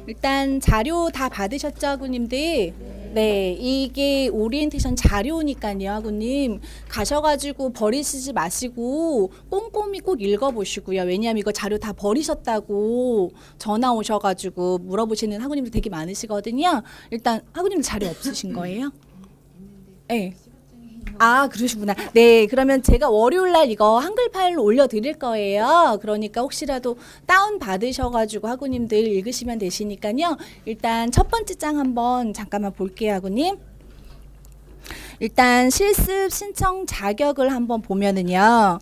일단 자료 다 받으셨죠, 하구님들? 네, 이게 오리엔테이션 자료니까요, 하구님. 가셔가지고 버리시지 마시고 꼼꼼히 꼭 읽어보시고요. 왜냐하면 이거 자료 다 버리셨다고 전화 오셔가지고 물어보시는 하구님들 되게 많으시거든요. 일단 하구님들 자료 없으신 거예요? 네. 아, 그러시구나. 네, 그러면 제가 월요일날 이거 한글 파일로 올려드릴 거예요. 그러니까 혹시라도 다운 받으셔가지고 하구님들 읽으시면 되시니까요. 일단 첫 번째 장 한번 잠깐만 볼게요, 하구님. 일단 실습 신청 자격을 한번 보면은요.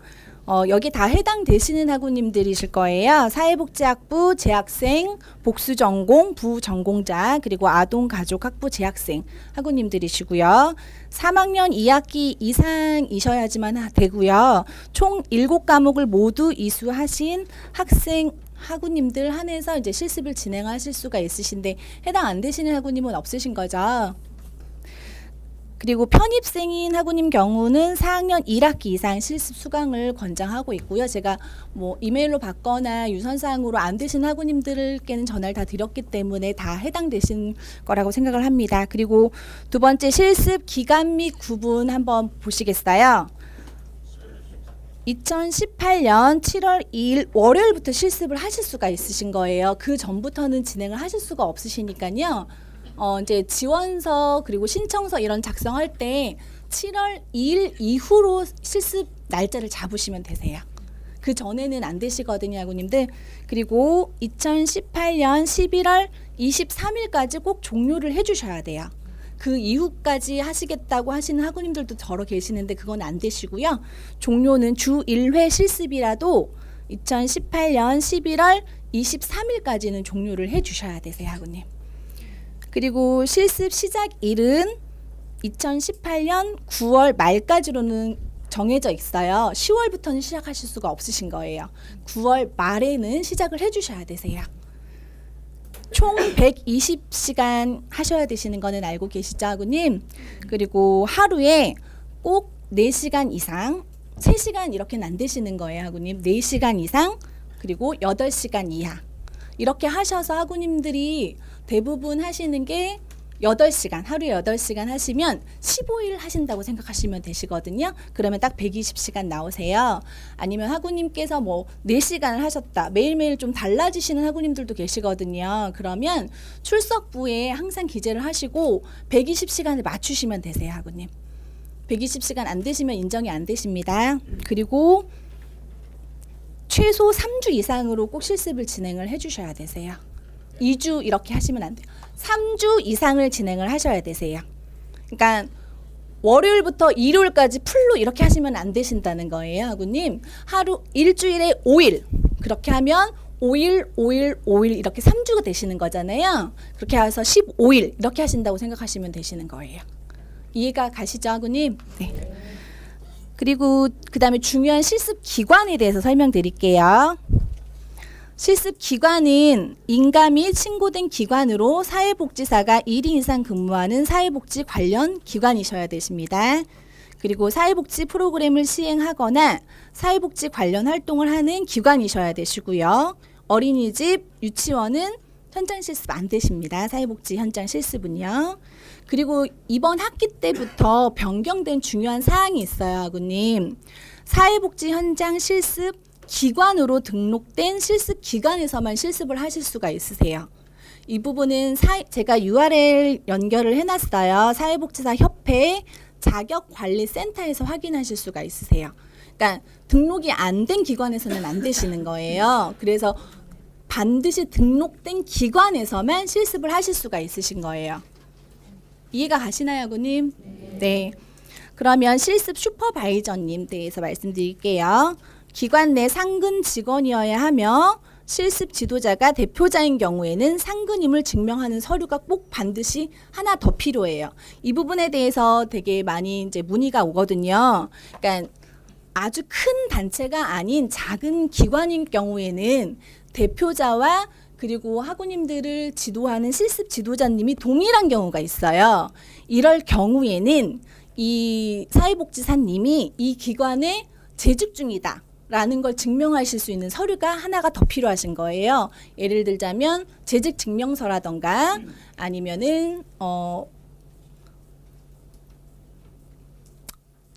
여기 다 해당되시는 학우님들이실 거예요. 사회복지학부 재학생, 복수전공, 부전공자, 그리고 아동가족학부 재학생 학우님들이시고요. 3학년 2학기 이상이셔야지만 되고요. 총 7과목을 모두 이수하신 학생 학우님들 한해서 이제 실습을 진행하실 수가 있으신데 해당 안 되시는 학우님은 없으신 거죠. 그리고 편입생인 학우님 경우는 4학년 1학기 이상 실습 수강을 권장하고 있고요. 제가 뭐 이메일로 받거나 유선사항으로 안 되신 학우님들께는 전화를 다 드렸기 때문에 다 해당되신 거라고 생각을 합니다. 그리고 두 번째 실습 기간 및 구분 한번 보시겠어요? 2018년 7월 2일 월요일부터 실습을 하실 수가 있으신 거예요. 그 전부터는 진행을 하실 수가 없으시니까요. 이제 지원서 그리고 신청서 이런 작성할 때 7월 2일 이후로 실습 날짜를 잡으시면 되세요. 그 전에는 안 되시거든요, 학우님들. 그리고 2018년 11월 23일까지 꼭 종료를 해주셔야 돼요. 그 이후까지 하시겠다고 하시는 학우님들도 더러 계시는데 그건 안 되시고요. 종료는 주 1회 실습이라도 2018년 11월 23일까지는 종료를 해주셔야 되세요, 학우님. 그리고 실습 시작일은 2018년 9월 말까지로는 정해져 있어요. 10월부터는 시작하실 수가 없으신 거예요. 9월 말에는 시작을 해주셔야 되세요. 총 120시간 하셔야 되시는 거는 알고 계시죠, 하구님? 그리고 하루에 꼭 4시간 이상, 3시간 이렇게는 안 되시는 거예요, 하구님. 4시간 이상, 그리고 8시간 이하. 이렇게 하셔서 학우님들이 대부분 하시는 게 8시간, 하루에 8시간 하시면 15일 하신다고 생각하시면 되시거든요. 그러면 딱 120시간 나오세요. 아니면 학우님께서 뭐 4시간을 하셨다. 매일매일 좀 달라지시는 학우님들도 계시거든요. 그러면 출석부에 항상 기재를 하시고 120시간을 맞추시면 되세요, 학우님. 120시간 안 되시면 인정이 안 되십니다. 그리고 최소 3주 이상으로 꼭 실습을 진행을 해주셔야 되세요. 2주 이렇게 하시면 안 돼요. 3주 이상을 진행을 하셔야 되세요. 그러니까 월요일부터 일요일까지 풀로 이렇게 하시면 안 되신다는 거예요, 하구님. 하루 일주일에 5일 그렇게 하면 5일, 5일, 5일 이렇게 3주가 되시는 거잖아요. 그렇게 해서 15일 이렇게 하신다고 생각하시면 되시는 거예요. 이해가 가시죠, 하구님? 네. 그리고 그 다음에 중요한 실습 기관에 대해서 설명드릴게요. 실습 기관은 인가 및 신고된 기관으로 사회복지사가 1인 이상 근무하는 사회복지 관련 기관이셔야 되십니다. 그리고 사회복지 프로그램을 시행하거나 사회복지 관련 활동을 하는 기관이셔야 되시고요. 어린이집, 유치원은 현장 실습 안 되십니다. 사회복지 현장 실습은요. 그리고 이번 학기 때부터 변경된 중요한 사항이 있어요, 하구님. 사회복지 현장 실습 기관으로 등록된 실습 기관에서만 실습을 하실 수가 있으세요. 이 부분은 제가 URL 연결을 해놨어요. 사회복지사 협회 자격관리센터에서 확인하실 수가 있으세요. 그러니까 등록이 안 된 기관에서는 안 되시는 거예요. 그래서 반드시 등록된 기관에서만 실습을 하실 수가 있으신 거예요. 이해가 가시나요, 하구님? 네. 그러면 실습 슈퍼바이저님 대해서 말씀드릴게요. 기관 내 상근 직원이어야 하며 실습 지도자가 대표자인 경우에는 상근임을 증명하는 서류가 꼭 반드시 하나 더 필요해요. 이 부분에 대해서 되게 많이 이제 문의가 오거든요. 그러니까 아주 큰 단체가 아닌 작은 기관인 경우에는 대표자와 그리고 학우님들을 지도하는 실습 지도자님이 동일한 경우가 있어요. 이럴 경우에는 이 사회복지사님이 이 기관에 재직 중이다 라는 걸 증명하실 수 있는 서류가 하나가 더 필요하신 거예요. 예를 들자면 재직 증명서라던가 아니면은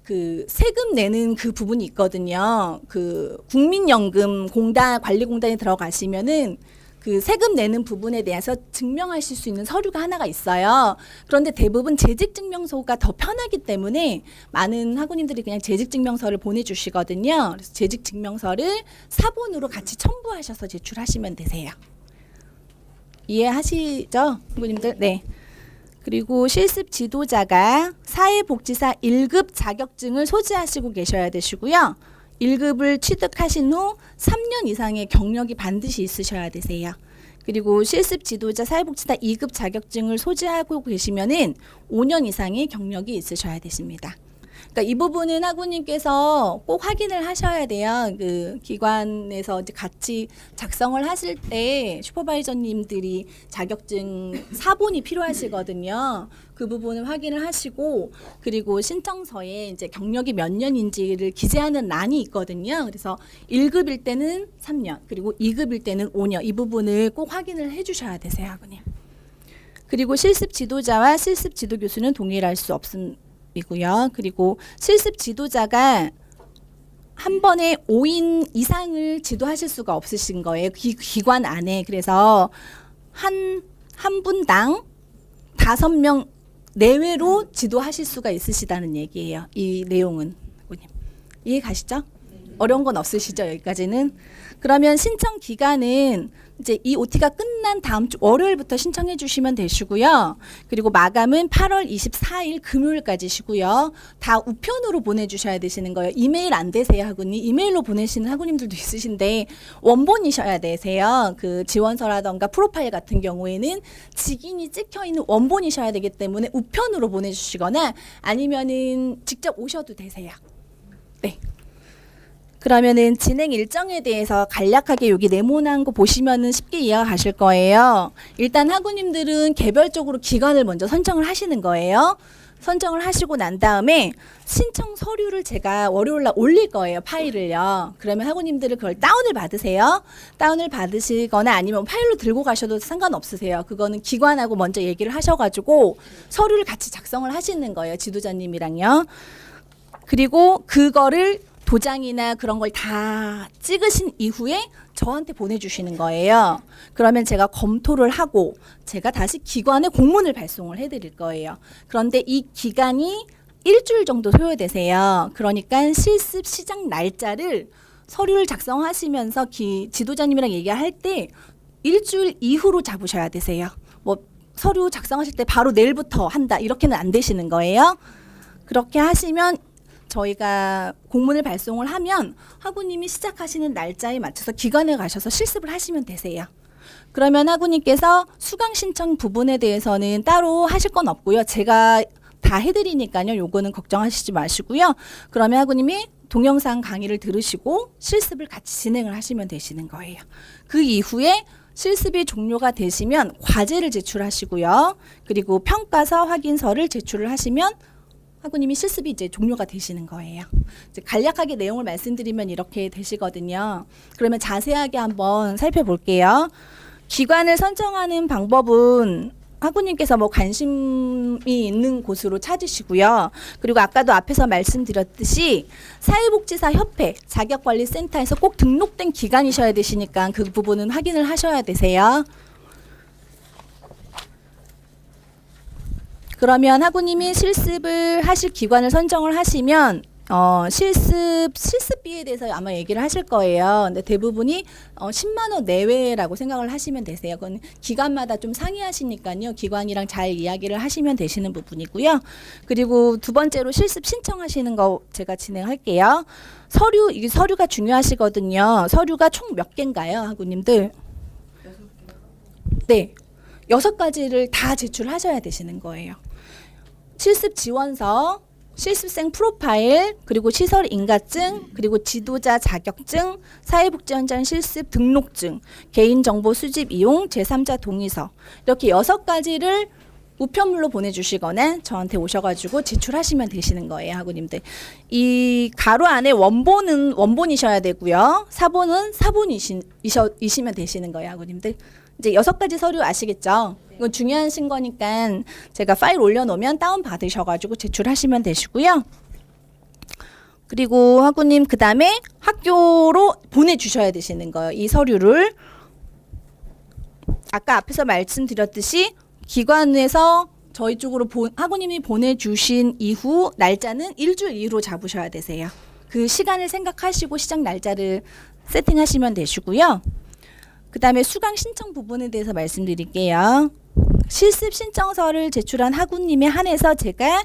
그 세금 내는 그 부분이 있거든요. 그 국민연금 공단 관리공단에 들어가시면은 그 세금 내는 부분에 대해서 증명하실 수 있는 서류가 하나가 있어요. 그런데 대부분 재직증명서가 더 편하기 때문에 많은 학우님들이 그냥 재직증명서를 보내주시거든요. 그래서 재직증명서를 사본으로 같이 첨부하셔서 제출하시면 되세요. 이해하시죠, 학우님들? 네. 그리고 실습 지도자가 사회복지사 1급 자격증을 소지하시고 계셔야 되시고요. 1급을 취득하신 후 3년 이상의 경력이 반드시 있으셔야 되세요. 그리고 실습 지도자 사회복지사 2급 자격증을 소지하고 계시면은 5년 이상의 경력이 있으셔야 되십니다. 그러니까 이 부분은 학우님께서 꼭 확인을 하셔야 돼요. 그 기관에서 이제 같이 작성을 하실 때 슈퍼바이저님들이 자격증 사본이 필요하시거든요. 그 부분을 확인을 하시고 그리고 신청서에 이제 경력이 몇 년인지를 기재하는 란이 있거든요. 그래서 1급일 때는 3년, 그리고 2급일 때는 5년 이 부분을 꼭 확인을 해주셔야 되세요, 학우님. 그리고 실습 지도자와 실습 지도 교수는 동일할 수 없습니다. 이고요. 그리고 실습 지도자가 한 번에 5인 이상을 지도하실 수가 없으신 거예요. 기관 안에. 그래서 한 분당 5명 내외로 지도하실 수가 있으시다는 얘기예요. 이 내용은. 이해 가시죠? 어려운 건 없으시죠? 여기까지는. 그러면 신청 기간은 이제 이 OT가 끝난 다음 주 월요일부터 신청해 주시면 되시고요. 그리고 마감은 8월 24일 금요일까지시고요. 다 우편으로 보내주셔야 되시는 거예요. 이메일 안 되세요, 학우님? 이메일로 보내시는 학우님들도 있으신데 원본이셔야 되세요. 그 지원서라던가 프로파일 같은 경우에는 직인이 찍혀 있는 원본이셔야 되기 때문에 우편으로 보내주시거나 아니면은 직접 오셔도 되세요. 네. 그러면은 진행 일정에 대해서 간략하게 여기 네모난 거 보시면은 쉽게 이해가 가실 거예요. 일단 학우님들은 개별적으로 기관을 먼저 선정을 하시는 거예요. 선정을 하시고 난 다음에 신청 서류를 제가 월요일 날 올릴 거예요. 파일을요. 그러면 학우님들은 그걸 다운을 받으세요. 다운을 받으시거나 아니면 파일로 들고 가셔도 상관없으세요. 그거는 기관하고 먼저 얘기를 하셔가지고 서류를 같이 작성을 하시는 거예요. 지도자님이랑요. 그리고 그거를 도장이나 그런 걸 다 찍으신 이후에 저한테 보내주시는 거예요. 그러면 제가 검토를 하고 제가 다시 기관에 공문을 발송을 해드릴 거예요. 그런데 이 기간이 일주일 정도 소요되세요. 그러니까 실습 시작 날짜를 서류를 작성하시면서 지도자님이랑 얘기할 때 일주일 이후로 잡으셔야 되세요. 뭐 서류 작성하실 때 바로 내일부터 한다 이렇게는 안 되시는 거예요. 그렇게 하시면 저희가 공문을 발송을 하면 학우님이 시작하시는 날짜에 맞춰서 기관에 가셔서 실습을 하시면 되세요. 그러면 학우님께서 수강 신청 부분에 대해서는 따로 하실 건 없고요. 제가 다 해드리니까요. 요거는 걱정하시지 마시고요. 그러면 학우님이 동영상 강의를 들으시고 실습을 같이 진행을 하시면 되시는 거예요. 그 이후에 실습이 종료가 되시면 과제를 제출하시고요. 그리고 평가서 확인서를 제출을 하시면 학우님이 실습이 이제 종료가 되시는 거예요. 이제 간략하게 내용을 말씀드리면 이렇게 되시거든요. 그러면 자세하게 한번 살펴볼게요. 기관을 선정하는 방법은 학우님께서 뭐 관심이 있는 곳으로 찾으시고요. 그리고 아까도 앞에서 말씀드렸듯이 사회복지사 협회 자격관리센터에서 꼭 등록된 기관이셔야 되시니까 그 부분은 확인을 하셔야 되세요. 그러면 학우님이 실습을 하실 기관을 선정을 하시면 실습비에 대해서 아마 얘기를 하실 거예요. 근데 대부분이 10만 원 내외라고 생각을 하시면 되세요. 그건 기관마다 좀 상의하시니까요. 기관이랑 잘 이야기를 하시면 되시는 부분이고요. 그리고 두 번째로 실습 신청하시는 거 제가 진행할게요. 이게 서류가 중요하시거든요. 서류가 총 몇 개인가요, 학우님들? 네. 6가지를 다 제출하셔야 되시는 거예요. 실습 지원서, 실습생 프로파일, 그리고 시설 인가증, 그리고 지도자 자격증, 사회복지 현장 실습 등록증, 개인정보 수집 이용, 제3자 동의서 이렇게 6가지를 우편물로 보내주시거나 저한테 오셔가지고 제출하시면 되시는 거예요, 학우님들. 이 가로 안에 원본은 원본이셔야 되고요. 사본은 사본이시면 되시는 거예요, 학우님들. 이제 6가지 서류 아시겠죠? 이건 중요하신 거니까 제가 파일 올려놓으면 다운 받으셔가지고 제출하시면 되시고요. 그리고 학우님 그 다음에 학교로 보내주셔야 되시는 거예요. 이 서류를 아까 앞에서 말씀드렸듯이 기관에서 저희 쪽으로 학우님이 보내주신 이후 날짜는 일주일 이후로 잡으셔야 되세요. 그 시간을 생각하시고 시작 날짜를 세팅하시면 되시고요. 그 다음에 수강 신청 부분에 대해서 말씀드릴게요. 실습 신청서를 제출한 학우님에 한해서 제가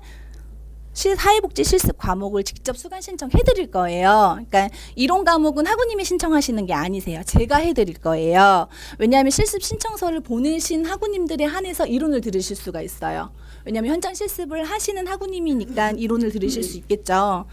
사회복지 실습 과목을 직접 수강 신청해 드릴 거예요. 그러니까 이론 과목은 학우님이 신청하시는 게 아니세요. 제가 해 드릴 거예요. 왜냐하면 실습 신청서를 보내신 학우님들에 한해서 이론을 들으실 수가 있어요. 왜냐하면 현장 실습을 하시는 학우님이니까 이론을 들으실 수 있겠죠.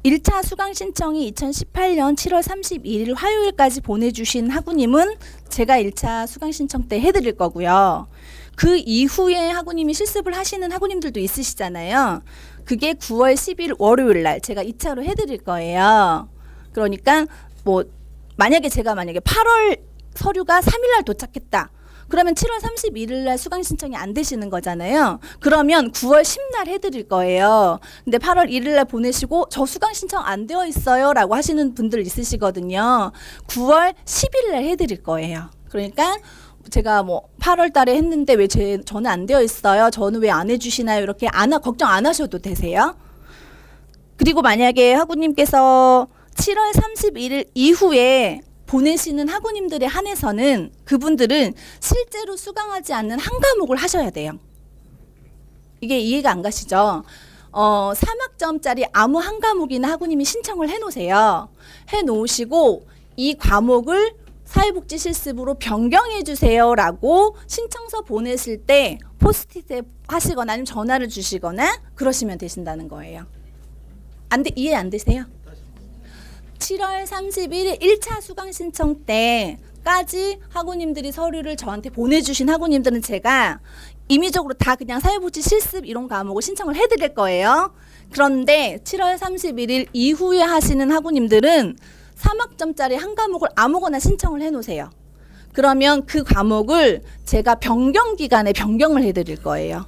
1차 수강 신청이 2018년 7월 31일 화요일까지 보내주신 학우님은 제가 1차 수강 신청 때 해드릴 거고요. 그 이후에 학우님이 실습을 하시는 학우님들도 있으시잖아요. 그게 9월 10일 월요일 날 제가 2차로 해드릴 거예요. 그러니까 뭐 만약에 8월 서류가 3일 날 도착했다. 그러면 7월 31일 날 수강 신청이 안 되시는 거잖아요. 그러면 9월 10날 해드릴 거예요. 근데 8월 1일 날 보내시고 저 수강 신청 안 되어 있어요 라고 하시는 분들 있으시거든요. 9월 10일 날 해드릴 거예요. 그러니까 제가 뭐 8월 달에 했는데 왜 저는 안 되어 있어요? 저는 왜 안 해주시나요? 이렇게 걱정 안 하셔도 되세요. 그리고 만약에 학우님께서 7월 31일 이후에 보내시는 학우님들에 한해서는 그분들은 실제로 수강하지 않는 한 과목을 하셔야 돼요. 이게 이해가 안 가시죠? 3학점짜리 아무 한 과목이나 학우님이 신청을 해놓으세요. 해놓으시고 이 과목을 사회복지 실습으로 변경해 주세요라고 신청서 보내실 때 포스트잇 하시거나 아니면 전화를 주시거나 그러시면 되신다는 거예요. 이해 안 되세요? 7월 30일 1차 수강 신청 때까지 학우님들이 서류를 저한테 보내주신 학우님들은 제가 임의적으로 다 그냥 사회복지 실습 이런 과목을 신청을 해드릴 거예요. 그런데 7월 31일 이후에 하시는 학우님들은 3학점짜리 한 과목을 아무거나 신청을 해놓으세요. 그러면 그 과목을 제가 변경 기간에 변경을 해드릴 거예요.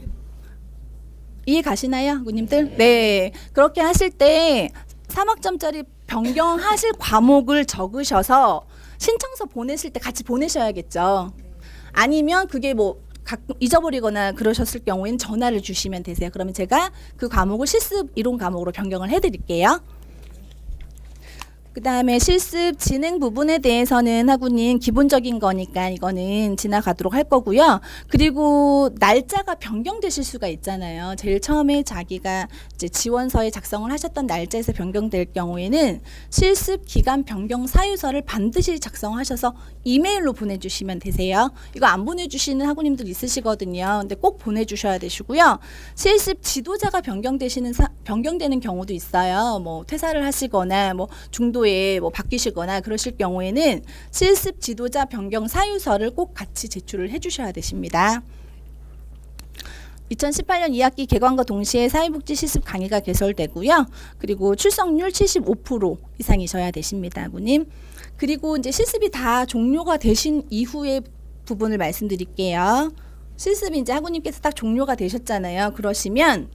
이해 가시나요, 학우님들? 네. 그렇게 하실 때 3학점짜리 변경하실 과목을 적으셔서 신청서 보내실 때 같이 보내셔야겠죠. 아니면 그게 뭐 가끔 잊어버리거나 그러셨을 경우에는 전화를 주시면 되세요. 그러면 제가 그 과목을 실습 이론 과목으로 변경을 해드릴게요. 그 다음에 실습 진행 부분에 대해서는 학우님 기본적인 거니까 이거는 지나가도록 할 거고요. 그리고 날짜가 변경되실 수가 있잖아요. 제일 처음에 자기가 이제 지원서에 작성을 하셨던 날짜에서 변경될 경우에는 실습 기간 변경 사유서를 반드시 작성하셔서 이메일로 보내주시면 되세요. 이거 안 보내주시는 학우님들 있으시거든요. 근데 꼭 보내주셔야 되시고요. 실습 지도자가 변경되는 경우도 있어요. 뭐 퇴사를 하시거나 뭐 중도에 뭐 바뀌시거나 그러실 경우에는 실습 지도자 변경 사유서를 꼭 같이 제출을 해주셔야 되십니다. 2018년 2학기 개관과 동시에 사회복지 실습 강의가 개설되고요. 그리고 출석률 75% 이상이셔야 되십니다, 학우님. 그리고 이제 실습이 다 종료가 되신 이후의 부분을 말씀드릴게요. 실습이 이제 학우님께서 딱 종료가 되셨잖아요. 그러시면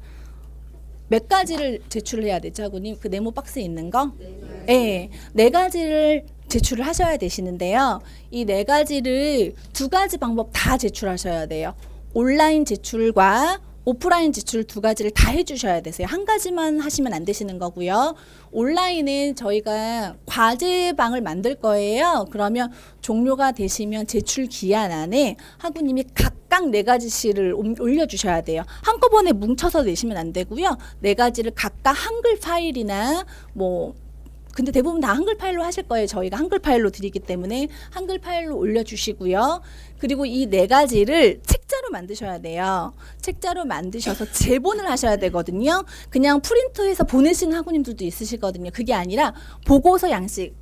몇 가지를 제출을 해야 되죠, 학우님? 그 네모 박스에 있는 거? 네, 4가지를 제출을 하셔야 되시는데요. 이 4가지를 2가지 방법 다 제출하셔야 돼요. 온라인 제출과 오프라인 제출 2가지를 다 해주셔야 되세요. 한 가지만 하시면 안 되시는 거고요. 온라인은 저희가 과제방을 만들 거예요. 그러면 종료가 되시면 제출 기한 안에 학우님이 각각 4가지씩을 올려주셔야 돼요. 한꺼번에 뭉쳐서 내시면 안 되고요. 4가지를 각각 한글 파일이나 뭐 근데 대부분 다 한글 파일로 하실 거예요. 저희가 한글 파일로 드리기 때문에 한글 파일로 올려주시고요. 그리고 이 4가지를 책자로 만드셔야 돼요. 책자로 만드셔서 제본을 하셔야 되거든요. 그냥 프린트해서 보내시는 학우님들도 있으시거든요. 그게 아니라 보고서 양식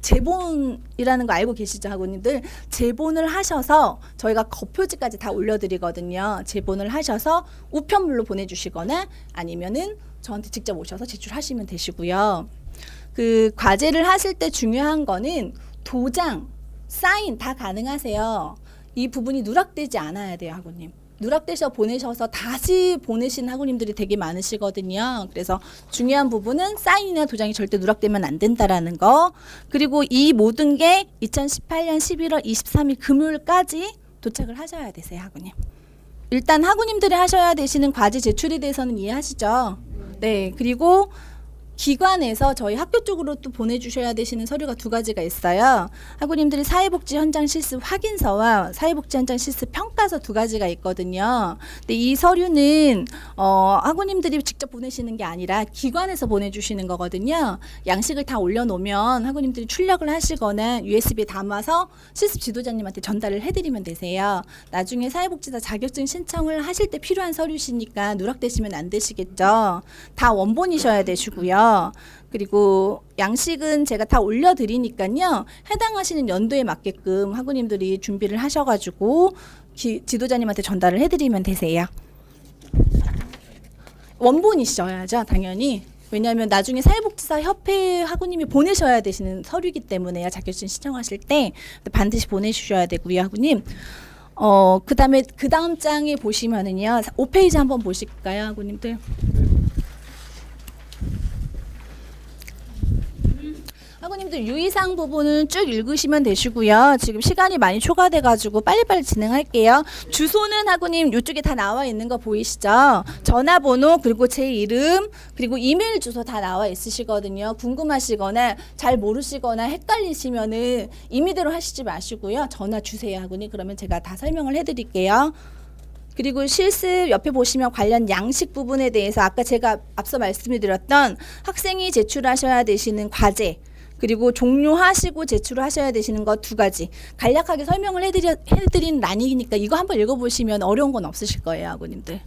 제본이라는 거 알고 계시죠, 학우님들? 제본을 하셔서 저희가 거표지까지 다 올려드리거든요. 제본을 하셔서 우편물로 보내주시거나 아니면은 저한테 직접 오셔서 제출하시면 되시고요. 그 과제를 하실 때 중요한 거는 도장, 사인 다 가능하세요. 이 부분이 누락되지 않아야 돼요, 학우님. 누락되셔 보내셔서 다시 보내신 학우님들이 되게 많으시거든요. 그래서 중요한 부분은 사인이나 도장이 절대 누락되면 안 된다라는 거. 그리고 이 모든 게 2018년 11월 23일 금요일까지 도착을 하셔야 되세요, 학우님. 일단 학우님들이 하셔야 되시는 과제 제출에 대해서는 이해하시죠? 네. 그리고 기관에서 저희 학교 쪽으로 또 보내주셔야 되시는 서류가 두 가지가 있어요. 학우님들이 사회복지 현장 실습 확인서와 사회복지 현장 실습 평가서 두 가지가 있거든요. 근데 이 서류는 학우님들이 직접 보내시는 게 아니라 기관에서 보내주시는 거거든요. 양식을 다 올려놓으면 학우님들이 출력을 하시거나 USB에 담아서 실습 지도자님한테 전달을 해드리면 되세요. 나중에 사회복지사 자격증 신청을 하실 때 필요한 서류시니까 누락되시면 안 되시겠죠. 다 원본이셔야 되시고요. 그리고 양식은 제가 다 올려드리니까요. 해당하시는 연도에 맞게끔 학우님들이 준비를 하셔가지고 지도자님한테 전달을 해드리면 되세요. 원본이셔야죠, 당연히. 왜냐하면 나중에 사회복지사 협회 학우님이 보내셔야 되시는 서류이기 때문에요. 자격증 신청하실 때 반드시 보내주셔야 되고요, 학우님. 그 다음 장에 보시면은요. 5페이지 한번 보실까요, 학우님들? 학우님들 유의사항 부분은 쭉 읽으시면 되시고요. 지금 시간이 많이 초과돼가지고 빨리빨리 진행할게요. 주소는 학우님 이쪽에 다 나와 있는 거 보이시죠? 전화번호 그리고 제 이름 그리고 이메일 주소 다 나와 있으시거든요. 궁금하시거나 잘 모르시거나 헷갈리시면은 임의대로 하시지 마시고요. 전화 주세요, 학우님. 그러면 제가 다 설명을 해드릴게요. 그리고 실습 옆에 보시면 관련 양식 부분에 대해서 아까 제가 앞서 말씀을 드렸던 학생이 제출하셔야 되시는 과제 그리고 종료하시고 제출하셔야 되시는 것 두 가지 간략하게 설명을 해드린 란이니까 이거 한번 읽어보시면 어려운 건 없으실 거예요, 학우님들.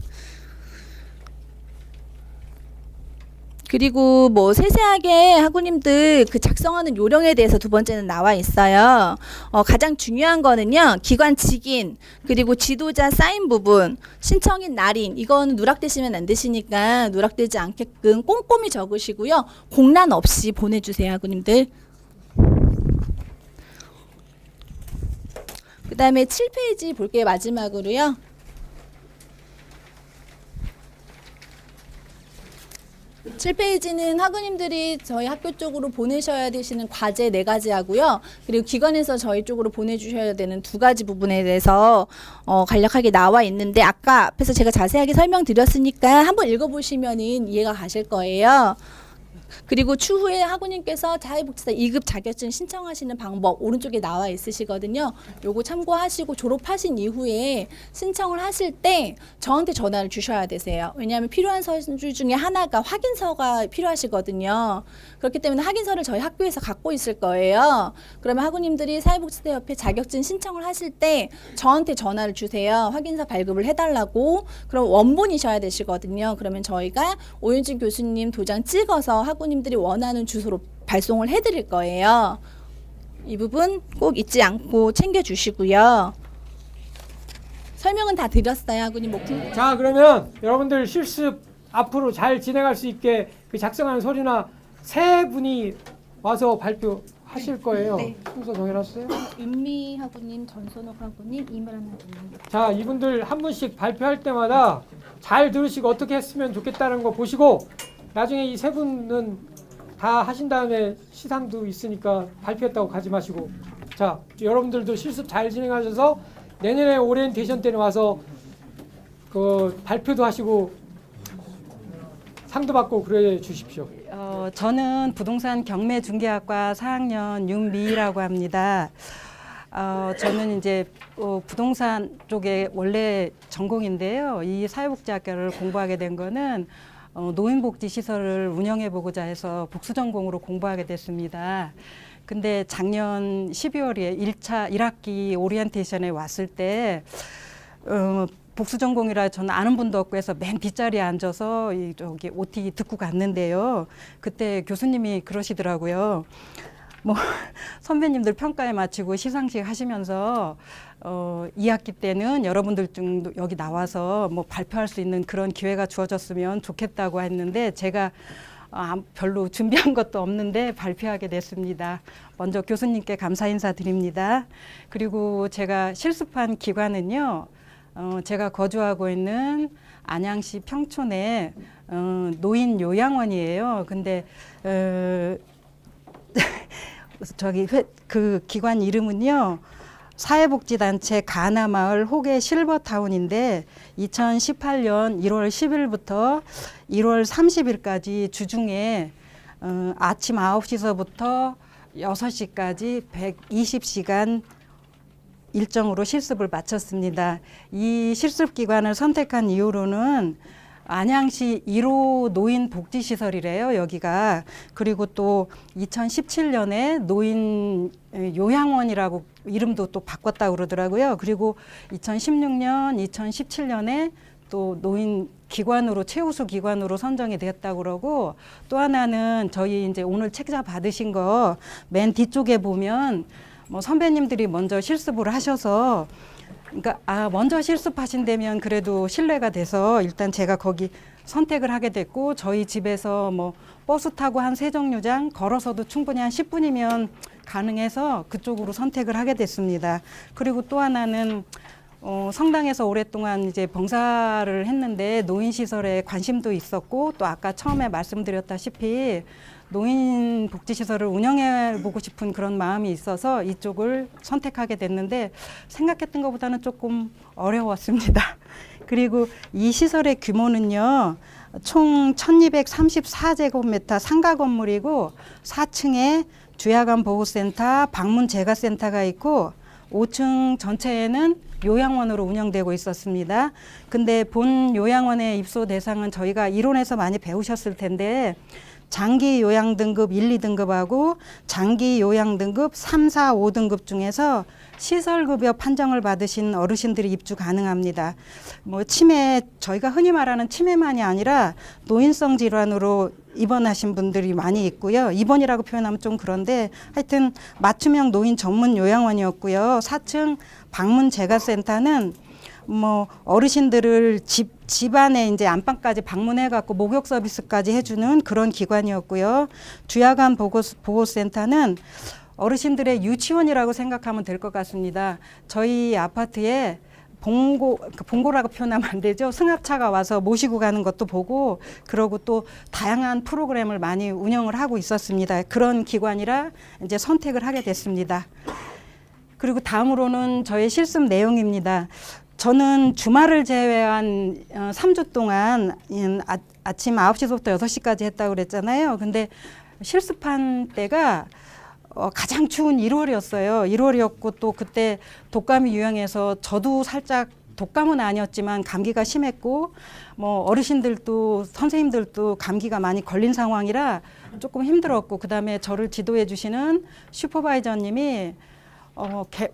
그리고 뭐 세세하게 학우님들 그 작성하는 요령에 대해서 두 번째는 나와 있어요. 가장 중요한 거는요. 기관 직인 그리고 지도자 사인 부분 신청인 날인 이건 누락되시면 안 되시니까 누락되지 않게끔 꼼꼼히 적으시고요. 공란 없이 보내주세요, 학우님들. 그 다음에 7페이지 볼게요. 마지막으로요. 7페이지는 학우님들이 저희 학교 쪽으로 보내셔야 되시는 과제 4가지 하고요. 그리고 기관에서 저희 쪽으로 보내주셔야 되는 2가지 부분에 대해서 간략하게 나와 있는데 아까 앞에서 제가 자세하게 설명드렸으니까 한번 읽어보시면은 이해가 가실 거예요. 그리고 추후에 학우님께서 사회복지사 2급 자격증 신청하시는 방법 오른쪽에 나와 있으시거든요. 요거 참고하시고 졸업하신 이후에 신청을 하실 때 저한테 전화를 주셔야 되세요. 왜냐하면 필요한 서류 중에 하나가 확인서가 필요하시거든요. 그렇기 때문에 확인서를 저희 학교에서 갖고 있을 거예요. 그러면 학우님들이 사회복지사협회 자격증 신청을 하실 때 저한테 전화를 주세요. 확인서 발급을 해달라고. 그럼 원본이셔야 되시거든요. 그러면 저희가 오윤진 교수님 도장 찍어서 학우님들이 원하는 주소로 발송을 해드릴 거예요. 이 부분 꼭 잊지 않고 챙겨주시고요. 설명은 다 드렸어요, 학우님. 자, 그러면 여러분들 실습 앞으로 잘 진행할 수 있게 그 작성하는 서류나 세 분이 와서 발표하실 거예요. 네. 순서 정해놨어요? 윤미 학우님, 전선옥 학우님, 이메란 학우님. 자, 이분들 한 분씩 발표할 때마다 잘 들으시고 어떻게 했으면 좋겠다는 거 보시고 나중에 이 세 분은 다 하신 다음에 시상도 있으니까 발표했다고 가지 마시고 자, 여러분들도 실습 잘 진행하셔서 내년에 오리엔테이션 때는 와서 그 발표도 하시고 상도 받고 그래 주십시오. 저는 부동산 경매중개학과 4학년 윤미라고 합니다. 저는 이제 부동산 쪽에 원래 전공인데요. 이 사회복지학과를 공부하게 된 거는 노인복지시설을 운영해보고자 해서 복수전공으로 공부하게 됐습니다. 근데 작년 12월에 1학기 오리엔테이션에 왔을 때 복수전공이라 저는 아는 분도 없고 해서 맨 뒷자리에 앉아서 저기 OT 듣고 갔는데요. 그때 교수님이 그러시더라고요. 뭐 선배님들 평가에 마치고 시상식 하시면서 2학기 때는 여러분들 중 여기 나와서 뭐 발표할 수 있는 그런 기회가 주어졌으면 좋겠다고 했는데 제가 별로 준비한 것도 없는데 발표하게 됐습니다. 먼저 교수님께 감사 인사드립니다. 그리고 제가 실습한 기관은요, 제가 거주하고 있는 안양시 평촌의 노인 요양원이에요. 근데 그 기관 이름은요, 사회복지단체 가나마을 호계 실버타운인데 2018년 1월 10일부터 1월 30일까지 주중에 아침 9시서부터 6시까지 120시간 일정으로 실습을 마쳤습니다. 이 실습 기관을 선택한 이유로는 안양시 1호 노인 복지시설이래요, 여기가. 그리고 또 2017년에 노인 요양원이라고 이름도 또 바꿨다고 그러더라고요. 그리고 2016년, 2017년에 또 노인 기관으로 최우수 기관으로 선정이 되었다고 그러고, 또 하나는 저희 이제 오늘 책자 받으신 거 맨 뒤쪽에 보면 뭐 선배님들이 먼저 실습을 하셔서, 그러니까 먼저 실습하신다면 그래도 신뢰가 돼서 일단 제가 거기 선택을 하게 됐고, 저희 집에서 뭐 버스 타고 한 세정류장 걸어서도 충분히 한 10분이면 가능해서 그쪽으로 선택을 하게 됐습니다. 그리고 또 하나는 성당에서 오랫동안 이제 봉사를 했는데 노인시설에 관심도 있었고, 또 아까 처음에 말씀드렸다시피 노인 복지시설을 운영해 보고 싶은 그런 마음이 있어서 이쪽을 선택하게 됐는데 생각했던 것보다는 조금 어려웠습니다. 그리고 이 시설의 규모는요, 총 1234제곱미터 상가 건물이고 4층에 주야간 보호센터, 방문 재가센터가 있고 5층 전체에는 요양원으로 운영되고 있었습니다. 근데 본 요양원의 입소 대상은 저희가 이론에서 많이 배우셨을 텐데 장기 요양 등급 1, 2등급하고 장기 요양 등급 3, 4, 5등급 중에서 시설급여 판정을 받으신 어르신들이 입주 가능합니다. 뭐 치매, 저희가 흔히 말하는 치매만이 아니라 노인성 질환으로 입원하신 분들이 많이 있고요. 입원이라고 표현하면 좀 그런데 하여튼 맞춤형 노인 전문 요양원이었고요. 4층 방문 재가센터는 뭐 어르신들을 집안에 이제 안방까지 방문해갖고 목욕 서비스까지 해주는 그런 기관이었고요. 주야간 보호센터는 어르신들의 유치원이라고 생각하면 될 것 같습니다. 저희 아파트에 봉고라고 표현하면 안 되죠. 승합차가 와서 모시고 가는 것도 보고, 그러고 또 다양한 프로그램을 많이 운영을 하고 있었습니다. 그런 기관이라 이제 선택을 하게 됐습니다. 그리고 다음으로는 저의 실습 내용입니다. 저는 주말을 제외한 3주 동안 아침 9시부터 6시까지 했다고 그랬잖아요. 근데 실습한 때가 가장 추운 1월이었어요. 1월이었고 또 그때 독감이 유행해서 저도 살짝, 독감은 아니었지만 감기가 심했고, 뭐 어르신들도 선생님들도 감기가 많이 걸린 상황이라 조금 힘들었고, 그다음에 저를 지도해 주시는 슈퍼바이저님이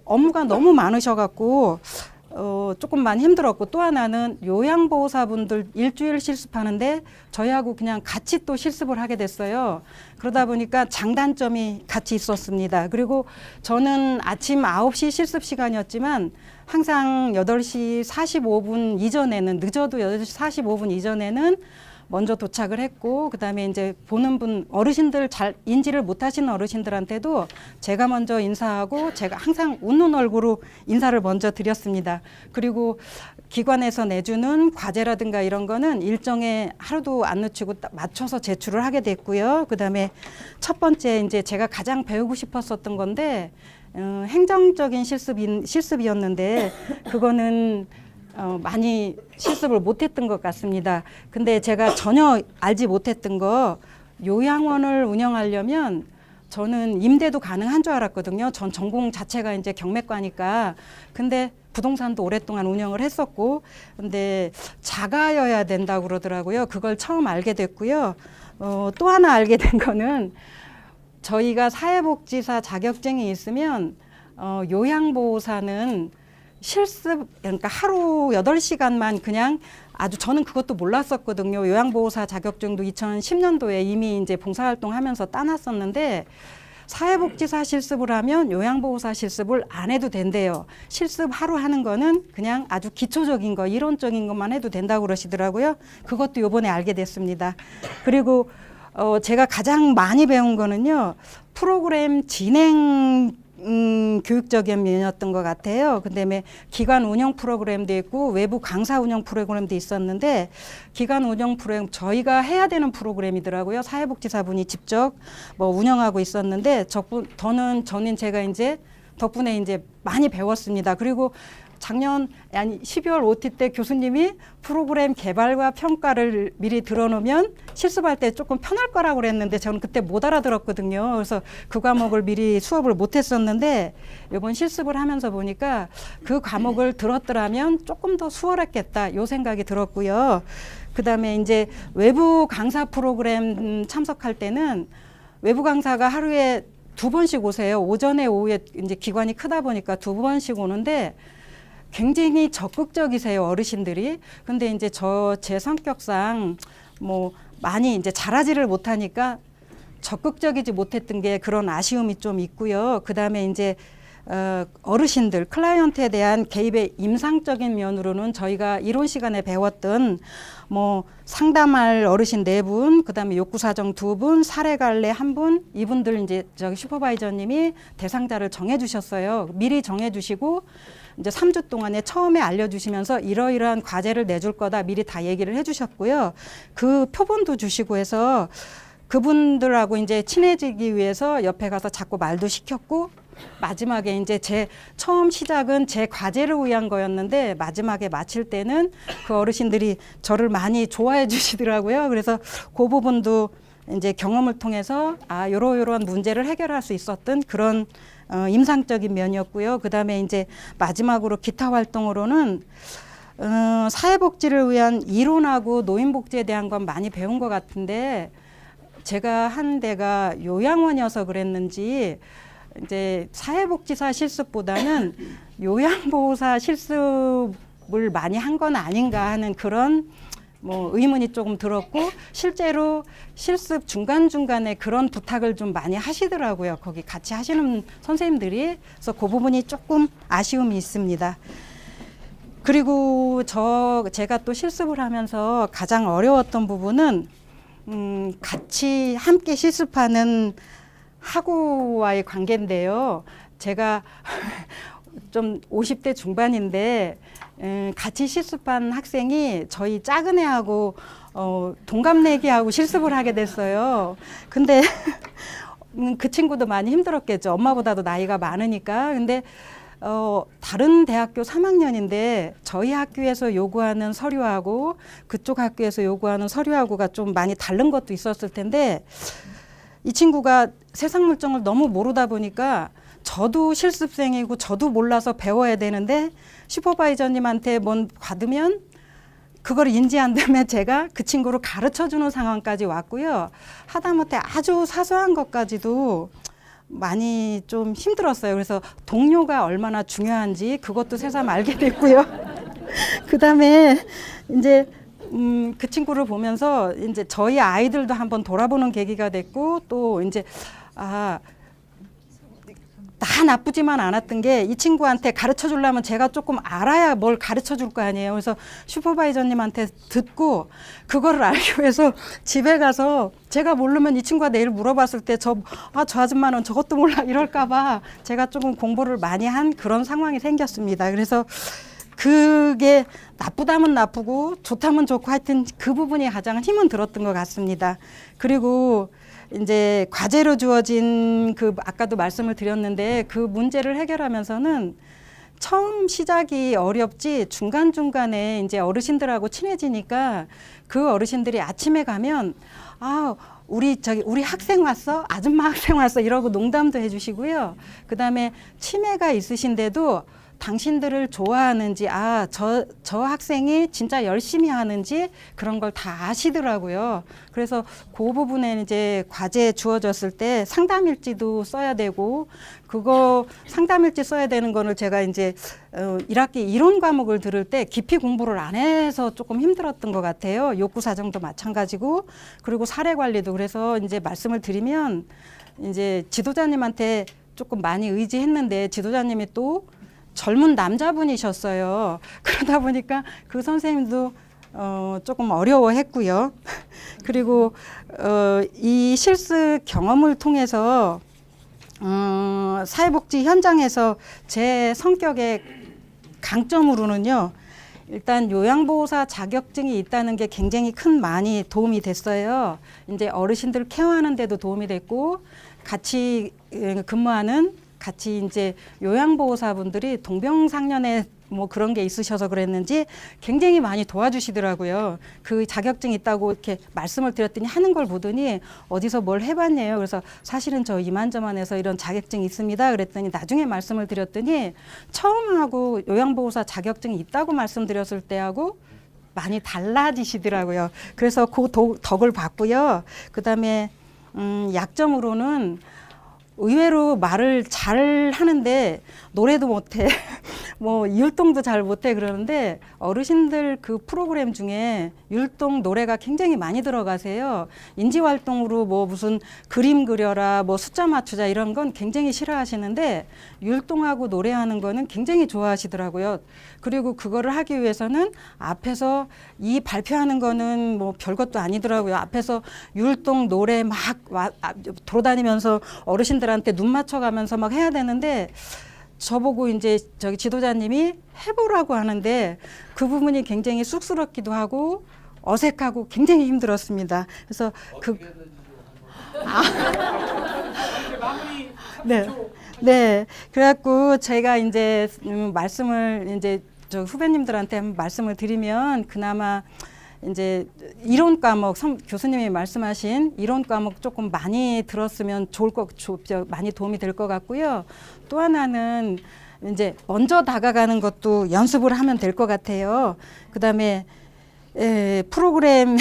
업무가 너무 많으셔갖고 조금 많이 힘들었고, 또 하나는 요양보호사분들 일주일 실습하는데 저희하고 그냥 같이 또 실습을 하게 됐어요. 그러다 보니까 장단점이 같이 있었습니다. 그리고 저는 아침 9시 실습 시간이었지만 항상 8시 45분 이전에는, 늦어도 8시 45분 이전에는 먼저 도착을 했고, 그다음에 이제 보는 분, 어르신들 잘 인지를 못하시는 어르신들한테도 제가 먼저 인사하고 제가 항상 웃는 얼굴로 인사를 먼저 드렸습니다. 그리고 기관에서 내주는 과제라든가 이런 거는 일정에 하루도 안 놓치고 딱 맞춰서 제출을 하게 됐고요. 그다음에 첫 번째 이제 제가 가장 배우고 싶었었던 건데 행정적인 실습이었는데 그거는 많이 실습을 못했던 것 같습니다. 근데 제가 전혀 알지 못했던 거, 요양원을 운영하려면 저는 임대도 가능한 줄 알았거든요. 전 전공 자체가 이제 경매과니까. 근데 부동산도 오랫동안 운영을 했었고, 근데 작아여야 된다고 그러더라고요. 그걸 처음 알게 됐고요. 또 하나 알게 된 거는 저희가 사회복지사 자격증이 있으면 요양보호사는 실습, 그러니까 하루 8시간만 그냥, 아주 저는 그것도 몰랐었거든요. 요양보호사 자격증도 2010년도에 이미 이제 봉사활동 하면서 따놨었는데 사회복지사 실습을 하면 요양보호사 실습을 안 해도 된대요. 실습 하루 하는 거는 그냥 아주 기초적인 거, 이론적인 것만 해도 된다고 그러시더라고요. 그것도 요번에 알게 됐습니다. 그리고 제가 가장 많이 배운 거는요, 프로그램 진행 교육적인 면이었던 것 같아요. 그다음에 기관 운영 프로그램도 있고 외부 강사 운영 프로그램도 있었는데, 기관 운영 프로그램 저희가 해야 되는 프로그램이더라고요. 사회복지사분이 직접 뭐 운영하고 있었는데, 저는 제가 이제 덕분에 이제 많이 배웠습니다. 그리고 작년 12월 OT 때 교수님이 프로그램 개발과 평가를 미리 들어놓으면 실습할 때 조금 편할 거라고 그랬는데, 저는 그때 못 알아들었거든요. 그래서 그 과목을 미리 수업을 못 했었는데, 이번 실습을 하면서 보니까 그 과목을 들었더라면 조금 더 수월했겠다, 요 생각이 들었고요. 그다음에 이제 외부 강사 프로그램 참석할 때는 외부 강사가 하루에 2번씩 오세요. 오전에 오후에 이제 기관이 크다 보니까 2번씩 오는데 굉장히 적극적이세요, 어르신들이. 근데 이제 제 성격상 뭐 많이 이제 잘하지를 못하니까 적극적이지 못했던 게 그런 아쉬움이 좀 있고요. 그다음에 이제 어르신들, 클라이언트에 대한 개입의 임상적인 면으로는 저희가 이론 시간에 배웠던 뭐 상담할 어르신 4분, 그다음에 욕구사정 2분, 사례갈래 1분, 이분들 이제 저기 슈퍼바이저님이 대상자를 정해주셨어요. 미리 정해주시고 이제 3주 동안에 처음에 알려주시면서 이러이러한 과제를 내줄 거다 미리 다 얘기를 해주셨고요. 그 표본도 주시고 해서 그분들하고 이제 친해지기 위해서 옆에 가서 자꾸 말도 시켰고, 마지막에 이제 처음 시작은 제 과제를 위한 거였는데 마지막에 마칠 때는 그 어르신들이 저를 많이 좋아해 주시더라고요. 그래서 그 부분도 이제 경험을 통해서 요런 문제를 해결할 수 있었던 그런 임상적인 면이었고요. 그다음에 이제 마지막으로 기타 활동으로는 사회복지를 위한 이론하고 노인복지에 대한 건 많이 배운 것 같은데, 제가 한 데가 요양원이어서 그랬는지 이제 사회복지사 실습보다는 요양보호사 실습을 많이 한 건 아닌가 하는 그런 뭐 의문이 조금 들었고, 실제로 실습 중간중간에 그런 부탁을 좀 많이 하시더라고요. 거기 같이 하시는 선생님들이. 그래서 그 부분이 조금 아쉬움이 있습니다. 그리고 제가 또 실습을 하면서 가장 어려웠던 부분은 같이 함께 실습하는 학우와의 관계인데요. 제가 좀 50대 중반인데 같이 실습한 학생이 저희 작은 애하고 동갑내기하고 실습을 하게 됐어요. 근데 그 친구도 많이 힘들었겠죠. 엄마보다도 나이가 많으니까. 근데 다른 대학교 3학년인데 저희 학교에서 요구하는 서류하고 그쪽 학교에서 요구하는 서류하고가 좀 많이 다른 것도 있었을 텐데, 이 친구가 세상 물정을 너무 모르다 보니까 저도 실습생이고 저도 몰라서 배워야 되는데, 슈퍼바이저님한테 뭔 받으면 그걸 인지 안 되면 제가 그 친구를 가르쳐주는 상황까지 왔고요. 하다못해 아주 사소한 것까지도 많이 좀 힘들었어요. 그래서 동료가 얼마나 중요한지 그것도 새삼 알게 됐고요. 그다음에 이제 그 친구를 보면서 이제 저희 아이들도 한번 돌아보는 계기가 됐고, 또 이제 다 나쁘지만 않았던 게, 이 친구한테 가르쳐 주려면 제가 조금 알아야 뭘 가르쳐 줄 거 아니에요. 그래서 슈퍼바이저님한테 듣고 그거를 알기 위해서 집에 가서 제가 모르면 이 친구가 내일 물어봤을 때 저 아줌마는 저것도 몰라 이럴까 봐 제가 조금 공부를 많이 한 그런 상황이 생겼습니다. 그래서 그게 나쁘다면 나쁘고 좋다면 좋고 하여튼 그 부분이 가장 힘은 들었던 것 같습니다. 그리고 이제 과제로 주어진 아까도 말씀을 드렸는데, 그 문제를 해결하면서는 처음 시작이 어렵지 중간중간에 이제 어르신들하고 친해지니까 그 어르신들이 아침에 가면 우리 학생 왔어? 아줌마 학생 왔어? 이러고 농담도 해주시고요. 그다음에 치매가 있으신데도 당신들을 좋아하는지, 저 학생이 진짜 열심히 하는지 그런 걸 다 아시더라고요. 그래서 그 부분에 이제 과제 주어졌을 때 상담일지도 써야 되고, 그거 상담일지 써야 되는 거를 제가 이제 1학기 이론 과목을 들을 때 깊이 공부를 안 해서 조금 힘들었던 것 같아요. 욕구 사정도 마찬가지고, 그리고 사례 관리도. 그래서 이제 말씀을 드리면 이제 지도자님한테 조금 많이 의지했는데, 지도자님이 또 젊은 남자분이셨어요. 그러다 보니까 그 선생님도 조금 어려워했고요. 그리고 이 실습 경험을 통해서 사회복지 현장에서 제 성격의 강점으로는요, 일단 요양보호사 자격증이 있다는 게 굉장히 많이 도움이 됐어요. 이제 어르신들 케어하는 데도 도움이 됐고, 같이 근무하는 같이 이제 요양보호사분들이 동병상련의 뭐 그런 게 있으셔서 그랬는지 굉장히 많이 도와주시더라고요. 그 자격증이 있다고 이렇게 말씀을 드렸더니 하는 걸 보더니 어디서 뭘 해봤냐요. 그래서 사실은 저 이만저만해서 이런 자격증이 있습니다. 그랬더니 나중에 말씀을 드렸더니 처음 하고 요양보호사 자격증이 있다고 말씀드렸을 때하고 많이 달라지시더라고요. 그래서 그 덕을 봤고요. 그다음에 약점으로는 의외로 말을 잘 하는데 노래도 못해. 뭐 율동도 잘 못해. 그러는데 어르신들 그 프로그램 중에 율동 노래가 굉장히 많이 들어가세요. 인지활동으로 뭐 무슨 그림 그려라, 뭐 숫자 맞추자 이런 건 굉장히 싫어하시는데 율동하고 노래하는 거는 굉장히 좋아하시더라고요. 그리고 그거를 하기 위해서는 앞에서 이 발표하는 거는 뭐 별것도 아니더라고요. 앞에서 율동 노래 막 돌아다니면서 어르신들한테 눈 맞춰가면서 막 해야 되는데, 저보고 이제 저기 지도자님이 해보라고 하는데 그 부분이 굉장히 쑥스럽기도 하고 어색하고 굉장히 힘들었습니다. 그래서 네. 그래갖고 제가 이제 말씀을 이제 저 후배님들한테 한번 말씀을 드리면, 그나마 이제 이론 과목, 교수님이 말씀하신 이론 과목 조금 많이 들었으면 많이 도움이 될 것 같고요. 또 하나는 이제 먼저 다가가는 것도 연습을 하면 될 것 같아요. 그다음에 프로그램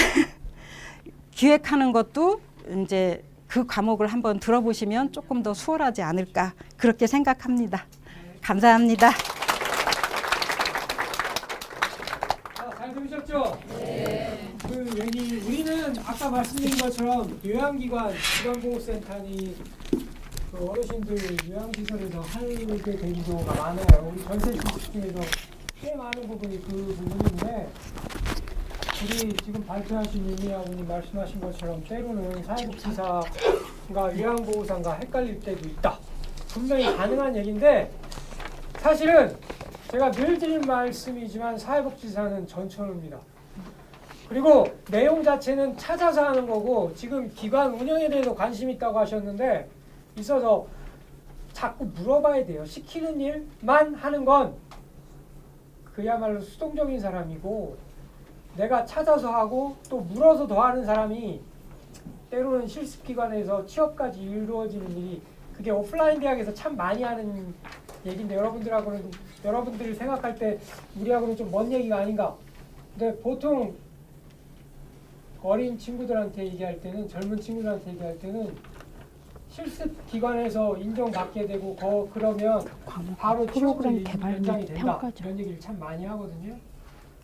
기획하는 것도 이제 그 과목을 한번 들어보시면 조금 더 수월하지 않을까, 그렇게 생각합니다. 감사합니다. 잘 들으셨죠? 네. 우리는 아까 말씀드린 것처럼 요양기관, 기관보호센터니 그 어르신들 요양시설에서 하게 된 경우가 많아요. 우리 전세 주식 중에서 꽤 많은 부분이 그 부분인데, 우리 지금 발표하신 윤미아군이 말씀하신 것처럼 때로는 사회복지사가 요양보호사가 헷갈릴 때도 있다. 분명히 가능한 얘기인데, 사실은 제가 늘 드린 말씀이지만 사회복지사는 전천후입니다. 그리고 내용 자체는 찾아서 하는 거고, 지금 기관 운영에 대해서 관심이 있다고 하셨는데 있어서 자꾸 물어봐야 돼요. 시키는 일만 하는 건 그야말로 수동적인 사람이고, 내가 찾아서 하고 또 물어서 더 하는 사람이 때로는 실습기관에서 취업까지 이루어지는 일이, 그게 오프라인 대학에서 참 많이 하는 얘기인데, 여러분들이 생각할 때 우리하고는 좀 먼 얘기가 아닌가. 근데 보통 어린 친구들한테 얘기할 때는, 젊은 친구들한테 얘기할 때는 실습기관에서 인정받게 되고 그러면 바로 취업을 연장이 된다, 이런 얘기를 참 많이 하거든요.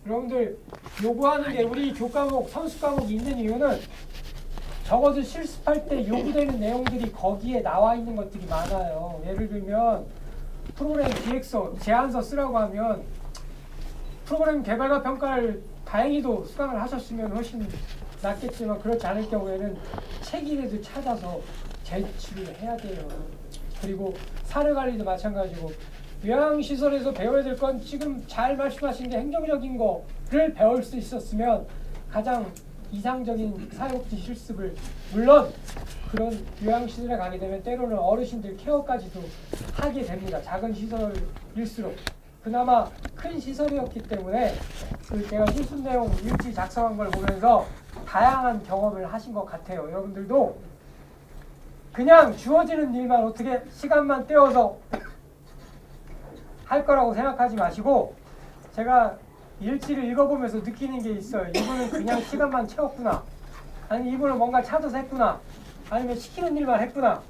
여러분들 요구하는 게, 우리 교과목, 선수 과목이 있는 이유는 적어도 실습할 때 요구되는 내용들이 거기에 나와 있는 것들이 많아요. 예를 들면 프로그램 기획서, 제안서 쓰라고 하면 프로그램 개발과 평가를 다행히도 수강을 하셨으면 훨씬 낫겠지만, 그렇지 않을 경우에는 책이라도 찾아서 제출을 해야 돼요. 그리고 사례관리도 마찬가지고, 요양시설에서 배워야 될 건 지금 잘 말씀하신 게 행정적인 거를 배울 수 있었으면 가장 이상적인 사회복지 실습을, 물론 그런 요양시설에 가게 되면 때로는 어르신들 케어까지도 하게 됩니다. 작은 시설일수록. 그나마 큰 시설이었기 때문에 제가 실습 내용 일지 작성한 걸 보면서 다양한 경험을 하신 것 같아요. 여러분들도 그냥 주어지는 일만 어떻게 시간만 떼어서 할 거라고 생각하지 마시고 제가 일지를 읽어보면서 느끼는 게 있어요. 이분은 그냥 시간만 채웠구나. 아니 이분은 뭔가 찾아서 했구나. 아니면 시키는 일만 했구나.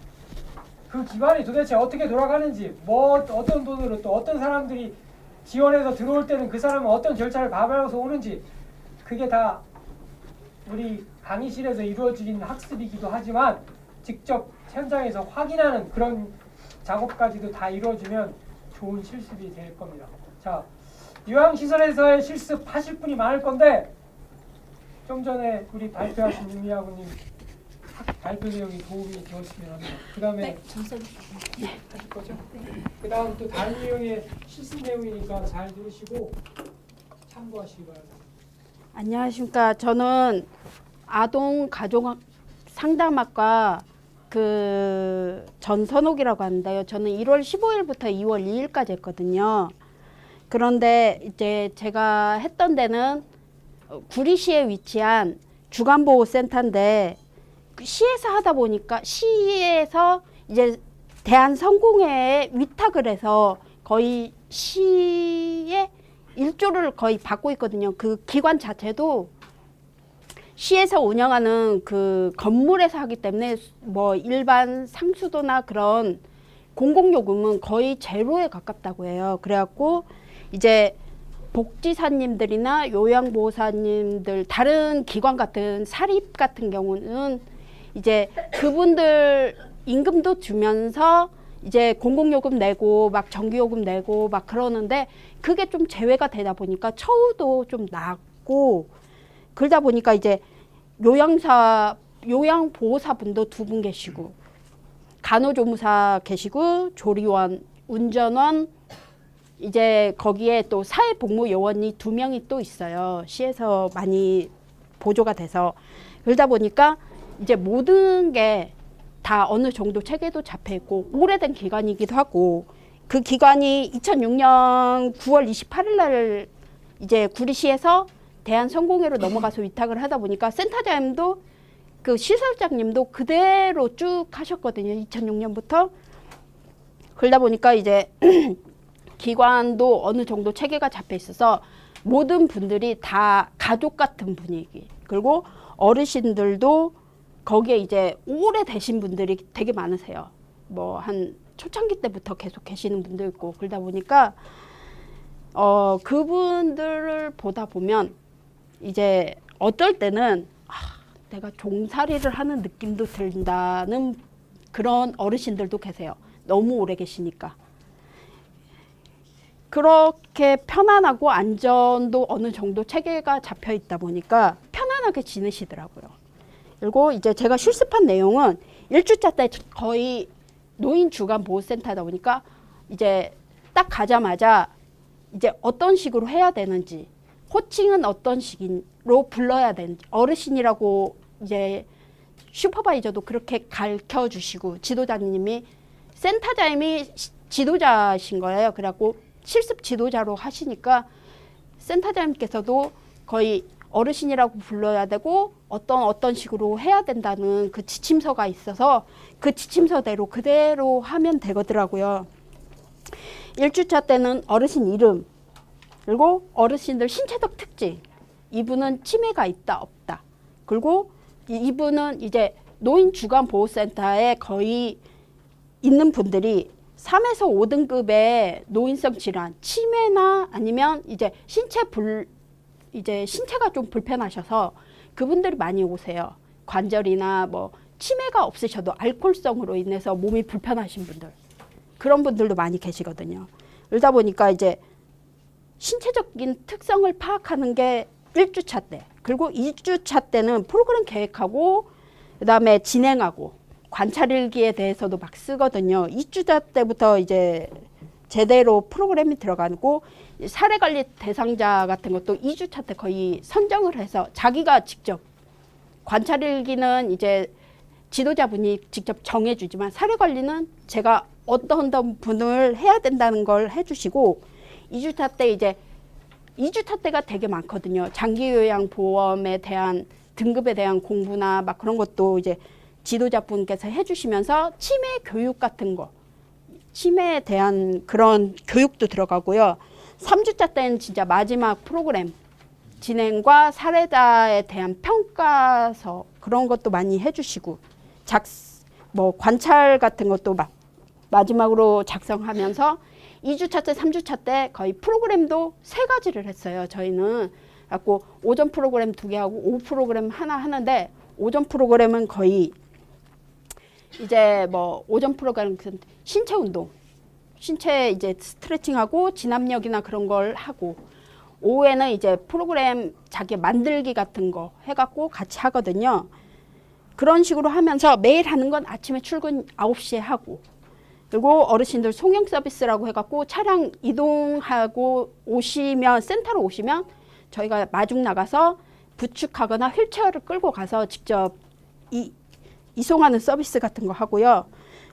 그 기관이 도대체 어떻게 돌아가는지, 뭐 어떤 돈으로 또 어떤 사람들이 지원해서 들어올 때는 그 사람은 어떤 절차를 밟아서 오는지, 그게 다 우리 강의실에서 이루어지는 학습이기도 하지만 직접 현장에서 확인하는 그런 작업까지도 다 이루어지면 좋은 실습이 될 겁니다. 자, 요양시설에서의 실습하실 분이 많을 건데 좀 전에 우리 발표하신 윤미하고님 발표 내용이 도움이 되었으면 합니다. 그 다음에 네, 정선. 하실 거죠? 그 다음 또 다른 내용의 실습 내용이니까 잘 들으시고 참고하시기 바랍니다. 안녕하십니까. 저는 아동 가족 상담학과 그 전선옥이라고 하는데요. 저는 1월 15일부터 2월 2일까지 했거든요. 그런데 이제 제가 했던 데는 구리시에 위치한 주간보호센터인데 시에서 하다 보니까 시에서 이제 대한성공회에 위탁을 해서 거의 시의 일조를 거의 받고 있거든요. 그 기관 자체도 시에서 운영하는 그 건물에서 하기 때문에 뭐 일반 상수도나 그런 공공요금은 거의 제로에 가깝다고 해요. 그래갖고 이제 복지사님들이나 요양보호사님들 다른 기관 같은 사립 같은 경우는 이제 그분들 임금도 주면서 이제 공공요금 내고 막 전기요금 내고 막 그러는데 그게 좀 제외가 되다 보니까 처우도 좀 낮고 그러다 보니까 이제 요양보호사분도 2분 계시고 간호조무사 계시고 조리원, 운전원 이제 거기에 또 사회복무요원이 2명이 또 있어요. 시에서 많이 보조가 돼서 그러다 보니까 이제 모든 게 다 어느 정도 체계도 잡혀 있고 오래된 기관이기도 하고 그 기관이 2006년 9월 28일 날 이제 구리시에서 대한성공회로 넘어가서 위탁을 하다 보니까 센터장님도 그 시설장님도 그대로 쭉 하셨거든요. 2006년부터. 그러다 보니까 이제 기관도 어느 정도 체계가 잡혀 있어서 모든 분들이 다 가족 같은 분위기. 그리고 어르신들도 거기에 이제 오래되신 분들이 되게 많으세요. 뭐 한 초창기 때부터 계속 계시는 분도 있고 그러다 보니까 그분들을 보다 보면 이제 어떨 때는 내가 종살이를 하는 느낌도 든다는 그런 어르신들도 계세요. 너무 오래 계시니까. 그렇게 편안하고 안전도 어느 정도 체계가 잡혀 있다 보니까 편안하게 지내시더라고요. 그리고 이제 제가 실습한 내용은 1주차 때 거의 노인 주간 보호센터다 보니까 이제 딱 가자마자 이제 어떤 식으로 해야 되는지 호칭은 어떤 식으로 불러야 되는지 어르신이라고 이제 슈퍼바이저도 그렇게 가르쳐 주시고 지도자님이 센터장님이 지도자신 거예요. 그래갖고 실습 지도자로 하시니까 센터장님께서도 거의 어르신이라고 불러야 되고 어떤 식으로 해야 된다는 그 지침서가 있어서 그 지침서대로 그대로 하면 되거더라고요. 1주차 때는 어르신 이름 그리고 어르신들 신체적 특징 이분은 치매가 있다 없다 그리고 이분은 이제 노인 주간 보호센터에 거의 있는 분들이 3에서 5등급의 노인성 질환 치매나 아니면 이제 신체가 좀 불편하셔서 그분들이 많이 오세요. 관절이나 뭐 치매가 없으셔도 알코올성으로 인해서 몸이 불편하신 분들 그런 분들도 많이 계시거든요. 그러다 보니까 이제 신체적인 특성을 파악하는 게 1주차 때 그리고 2주차 때는 프로그램 계획하고 그다음에 진행하고 관찰일기에 대해서도 막 쓰거든요. 2주차 때부터 이제 제대로 프로그램이 들어가고 사례관리 대상자 같은 것도 2주차 때 거의 선정을 해서 자기가 직접 관찰일기는 이제 지도자분이 직접 정해주지만 사례관리는 제가 어떤 분을 해야 된다는 걸 해주시고 2주차 때 이제 2주차 때가 되게 많거든요. 장기요양보험에 대한 등급에 대한 공부나 막 그런 것도 이제 지도자분께서 해주시면서 치매 교육 같은 거 치매에 대한 그런 교육도 들어가고요. 3주차 때는 진짜 마지막 프로그램 진행과 사례자에 대한 평가서 그런 것도 많이 해주시고 뭐 관찰 같은 것도 막 마지막으로 작성하면서 2주차 때 3주차 때 거의 프로그램도 3가지를 했어요. 저희는 갖고 오전 프로그램 2개 하고 오후 프로그램 하나 하는데 오전 프로그램은 거의 이제 뭐 오전 프로그램 신체 운동, 신체 이제 스트레칭하고 진압력이나 그런 걸 하고 오후에는 이제 프로그램 자기 만들기 같은 거 해갖고 같이 하거든요. 그런 식으로 하면서 매일 하는 건 아침에 출근 9시에 하고 그리고 어르신들 송영 서비스라고 해갖고 차량 이동하고 오시면 센터로 오시면 저희가 마중 나가서 부축하거나 휠체어를 끌고 가서 직접 이송하는 서비스 같은 거 하고요.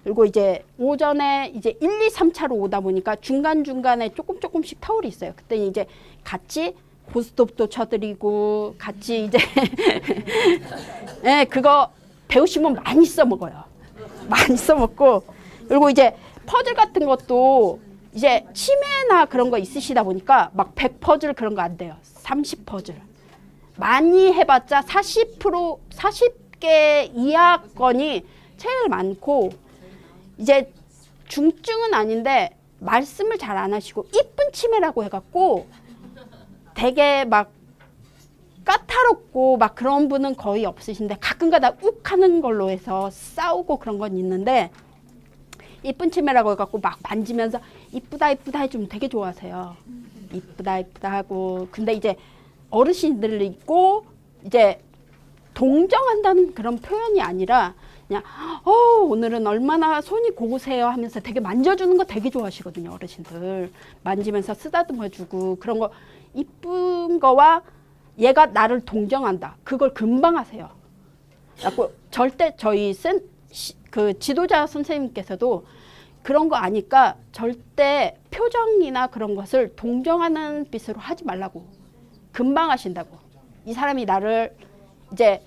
그리고 이제 오전에 이제 1, 2, 3차로 오다 보니까 중간중간에 조금씩 터울이 있어요. 그때 이제 같이 고스톱도 쳐드리고 같이 이제 네, 그거 배우시면 많이 써먹어요. 많이 써먹고 그리고 이제 퍼즐 같은 것도 이제 치매나 그런 거 있으시다 보니까 막 100퍼즐 그런 거 안 돼요. 30퍼즐. 많이 해봤자 40개 이하 건이 제일 많고 이제 중증은 아닌데 말씀을 잘 안 하시고 이쁜 치매라고 해갖고 되게 막 까다롭고 막 그런 분은 거의 없으신데 가끔가다 욱 하는 걸로 해서 싸우고 그런 건 있는데 이쁜 치매라고 해갖고 막 만지면서 이쁘다 이쁘다 해주면 되게 좋아하세요. 이쁘다 이쁘다 하고 근데 이제 어르신들 있고 이제 동정한다는 그런 표현이 아니라 그냥 오늘은 얼마나 손이 고우세요 하면서 되게 만져주는 거 되게 좋아하시거든요. 어르신들 만지면서 쓰다듬어주고 그런 거 이쁜 거와 얘가 나를 동정한다 그걸 금방 하세요. 그래서 절대 저희 그 지도자 선생님께서도 그런 거 아니까 절대 표정이나 그런 것을 동정하는 빛으로 하지 말라고 금방 하신다고 이 사람이 나를 이제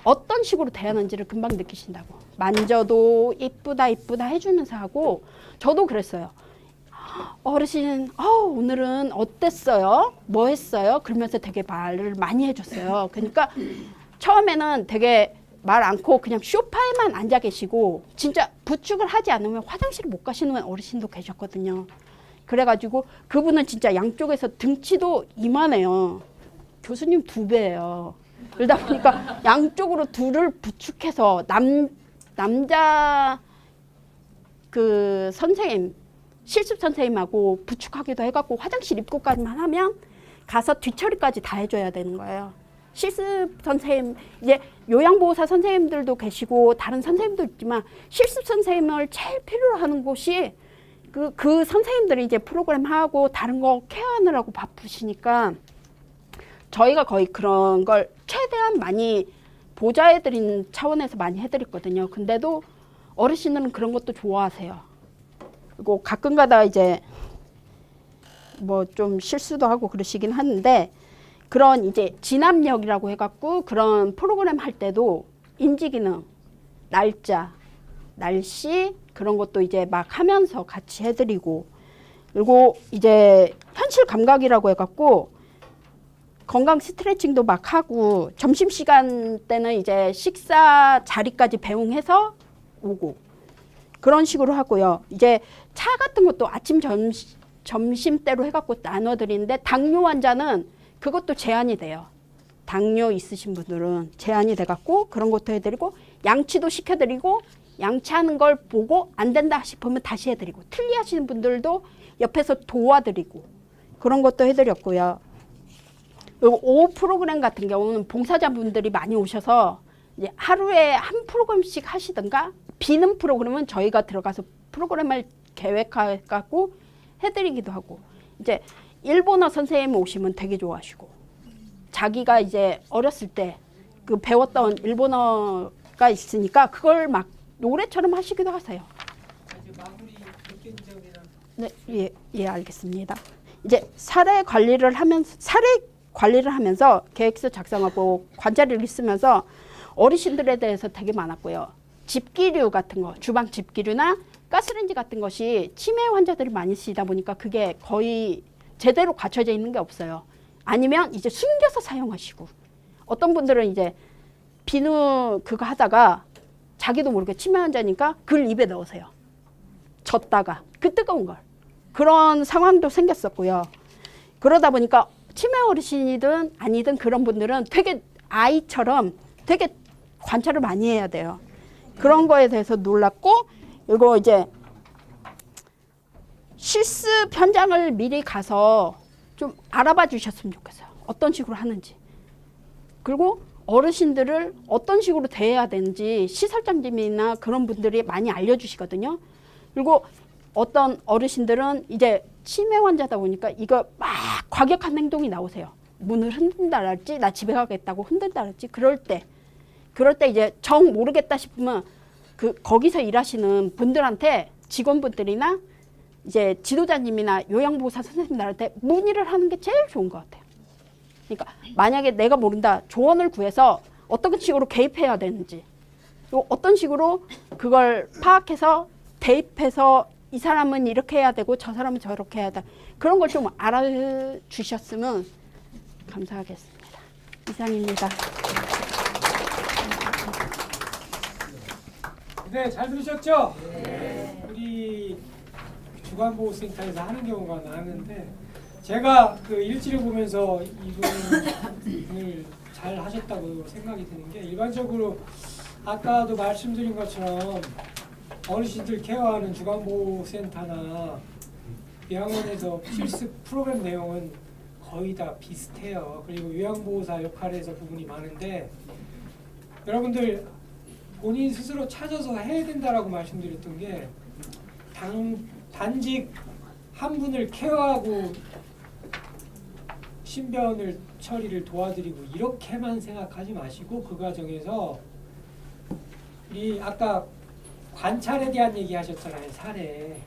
어떤 식으로 대하는지를 금방 느끼신다고 만져도 이쁘다 이쁘다 해주면서 하고 저도 그랬어요. 어르신 오늘은 어땠어요? 뭐 했어요? 그러면서 되게 말을 많이 해줬어요. 그러니까 처음에는 되게 말 않고 그냥 소파에만 앉아 계시고 진짜 부축을 하지 않으면 화장실을 못 가시는 어르신도 계셨거든요. 그래가지고 그분은 진짜 양쪽에서 등치도 이만해요. 교수님 2배예요. 그러다 보니까 양쪽으로 둘을 부축해서 남자 그 선생님 실습 선생님하고 부축하기도 해갖고 화장실 입구까지만 하면 가서 뒤처리까지 다 해줘야 되는 거예요. 실습 선생님 이제 요양보호사 선생님들도 계시고 다른 선생님도 있지만 실습 선생님을 제일 필요로 하는 곳이 그 선생님들이 이제 프로그램 하고 다른 거 케어하느라고 바쁘시니까 저희가 거의 그런 걸 최대한 많이 보좌해드린 차원에서 많이 해드렸거든요. 근데도 어르신들은 그런 것도 좋아하세요. 그리고 가끔가다 이제 뭐 좀 실수도 하고 그러시긴 하는데 그런 이제 진압력이라고 해갖고 그런 프로그램 할 때도 인지기능, 날짜, 날씨 그런 것도 이제 막 하면서 같이 해드리고 그리고 이제 현실 감각이라고 해갖고 건강 스트레칭도 막 하고 점심시간 때는 이제 식사 자리까지 배웅해서 오고 그런 식으로 하고요. 이제 차 같은 것도 아침 점심 때로 해갖고 나눠드리는데 당뇨 환자는 그것도 제한이 돼요. 당뇨 있으신 분들은 제한이 돼갖고 그런 것도 해드리고 양치도 시켜드리고 양치하는 걸 보고 안 된다 싶으면 다시 해드리고 틀리하시는 분들도 옆에서 도와드리고 그런 것도 해드렸고요. 그리고 오후 프로그램 같은 경우는 봉사자분들이 많이 오셔서 이제 하루에 한 프로그램씩 하시든가 비는 프로그램은 저희가 들어가서 프로그램을 계획해갖고 해드리기도 하고 이제 일본어 선생님 오시면 되게 좋아하시고 자기가 이제 어렸을 때 그 배웠던 일본어가 있으니까 그걸 막 노래처럼 하시기도 하세요. 네, 예, 알겠습니다. 이제 사례 관리를 하면서 계획서 작성하고 관자리를 쓰면서 어르신들에 대해서 되게 많았고요. 집기류 같은 거, 주방 집기류나 가스레인지 같은 것이 치매 환자들이 많이 쓰이다 보니까 그게 거의 제대로 갖춰져 있는 게 없어요. 아니면 이제 숨겨서 사용하시고, 어떤 분들은 이제 비누 그거 하다가 자기도 모르게 치매 환자니까 그걸 입에 넣으세요. 젓다가 그 뜨거운 걸. 그런 상황도 생겼었고요. 그러다 보니까 치매 어르신이든 아니든 그런 분들은 되게 아이처럼 되게 관찰을 많이 해야 돼요. 그런 거에 대해서 놀랐고, 이거 이제 실습 현장을 미리 가서 좀 알아봐 주셨으면 좋겠어요. 어떤 식으로 하는지. 그리고 어르신들을 어떤 식으로 대해야 되는지 시설장님이나 그런 분들이 많이 알려주시거든요. 그리고 어떤 어르신들은 이제 치매 환자다 보니까 이거 막 과격한 행동이 나오세요. 문을 흔든다랄지, 나 집에 가겠다고 흔든다랄지. 그럴 때 이제 정 모르겠다 싶으면 거기서 일하시는 분들한테, 직원분들이나 이제 지도자님이나 요양보호사 선생님들한테 문의를 하는 게 제일 좋은 것 같아요. 그러니까 만약에 내가 모른다, 조언을 구해서 어떤 식으로 개입해야 되는지, 또 어떤 식으로 그걸 파악해서 대입해서 이 사람은 이렇게 해야 되고 저 사람은 저렇게 해야 돼, 그런 걸 좀 알아주셨으면 감사하겠습니다. 이상입니다. 네, 잘 들으셨죠? 우리 주간보호센터에서 하는 경우가 많은데, 제가 그 일지를 보면서 이분을 잘 하셨다고 생각이 드는 게, 일반적으로 아까도 말씀드린 것처럼 어르신들 케어하는 주간보호센터나 요양원에서 실습 프로그램 내용은 거의 다 비슷해요. 그리고 요양보호사 역할에서 부분이 많은데, 여러분들 본인 스스로 찾아서 해야 된다라고 말씀드렸던 게, 단직 한 분을 케어하고 신변을 처리를 도와드리고 이렇게만 생각하지 마시고, 그 과정에서 우리 아까 관찰에 대한 얘기 하셨잖아요. 사례.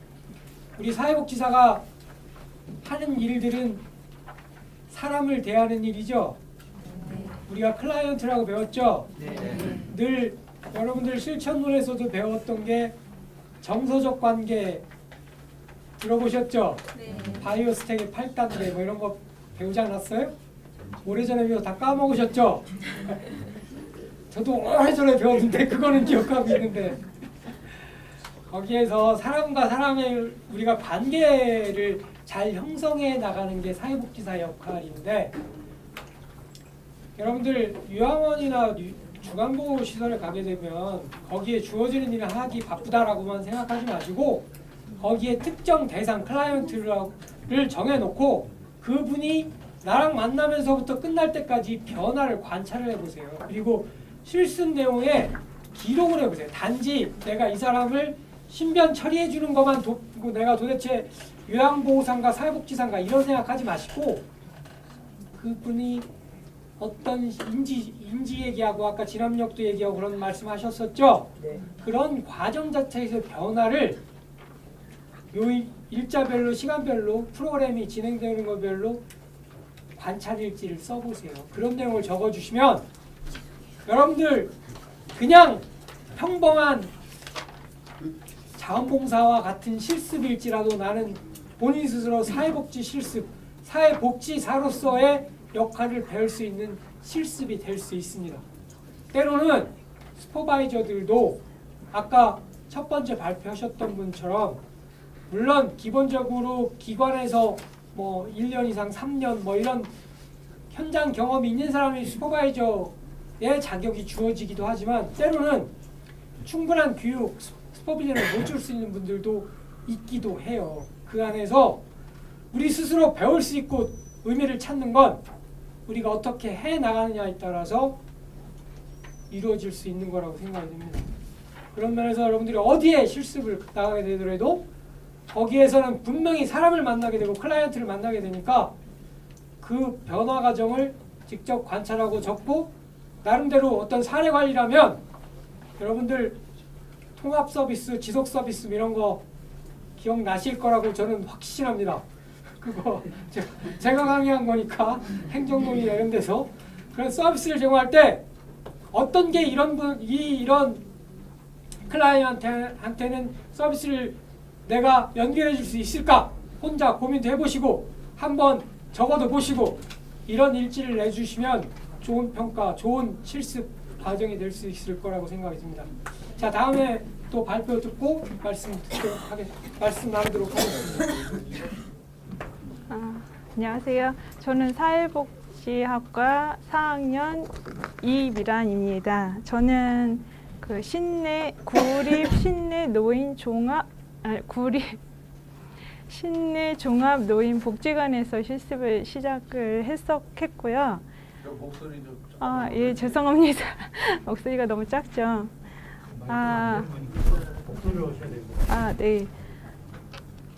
우리 사회복지사가 하는 일들은 사람을 대하는 일이죠. 우리가 클라이언트라고 배웠죠. 늘 여러분들 실천론에서도 배웠던 게 정서적 관계 들어보셨죠? 바이오 스택의 8단계 뭐 이런 거 배우지 않았어요? 오래전에 배워 다 까먹으셨죠? 저도 오래전에 배웠는데 그거는 기억하고 있는데, 거기에서 사람과 사람의 우리가 관계를 잘 형성해 나가는 게 사회복지사 역할인데, 여러분들 요양원이나 주간보호시설에 가게 되면 거기에 주어지는 일을 하기 바쁘다라고만 생각하지 마시고, 거기에 특정 대상 클라이언트를 정해놓고 그분이 나랑 만나면서부터 끝날 때까지 변화를 관찰을 해보세요. 그리고 실습 내용에 기록을 해보세요. 단지 내가 이 사람을 신변 처리해 주는 것만 돕고 내가 도대체 요양보호사인가 사회복지사인가 이런 생각하지 마시고, 그분이 어떤 인지 얘기하고 아까 진압력도 얘기하고 그런 말씀하셨었죠? 네. 그런 과정 자체에서 변화를 일자별로 시간별로 프로그램이 진행되는 것별로 관찰일지를 써보세요. 그런 내용을 적어주시면 여러분들 그냥 평범한 자원봉사와 같은 실습일지라도 나는 본인 스스로 사회복지 실습, 사회복지사로서의 역할을 배울 수 있는 실습이 될 수 있습니다. 때로는 슈퍼바이저들도 아까 첫 번째 발표하셨던 분처럼, 물론 기본적으로 기관에서 뭐 1년 이상 3년 뭐 이런 현장 경험이 있는 사람이 슈퍼바이저의 자격이 주어지기도 하지만, 때로는 충분한 교육, 슈퍼비전을 못 줄 수 있는 분들도 있기도 해요. 그 안에서 우리 스스로 배울 수 있고 의미를 찾는 건 우리가 어떻게 해 나가느냐에 따라서 이루어질 수 있는 거라고 생각이 듭니다. 그런 면에서 여러분들이 어디에 실습을 나가게 되더라도 거기에서는 분명히 사람을 만나게 되고 클라이언트를 만나게 되니까 그 변화 과정을 직접 관찰하고 적고, 나름대로 어떤 사례 관리라면 여러분들 통합 서비스, 지속 서비스 이런 거 기억나실 거라고 저는 확신합니다. 그거 제가 강의한 거니까 행정동이나 이런 데서 그런 서비스를 제공할 때 어떤 게 이런 클라이언트한테는 서비스를 내가 연결해 줄 수 있을까? 혼자 고민도 해보시고 한번 적어도 보시고 이런 일지를 내주시면 좋은 평가, 좋은 실습 과정이 될 수 있을 거라고 생각이 듭니다. 자, 다음에 또 발표 듣고 말씀 나누도록 하겠습니다. 안녕하세요. 저는 사회복지학과 4학년 이미란입니다. 저는 그 구립 신내 종합 노인 복지관에서 실습을 시작을 했고요. 목소리 좀 예, 죄송합니다. 목소리가 너무 작죠. 네.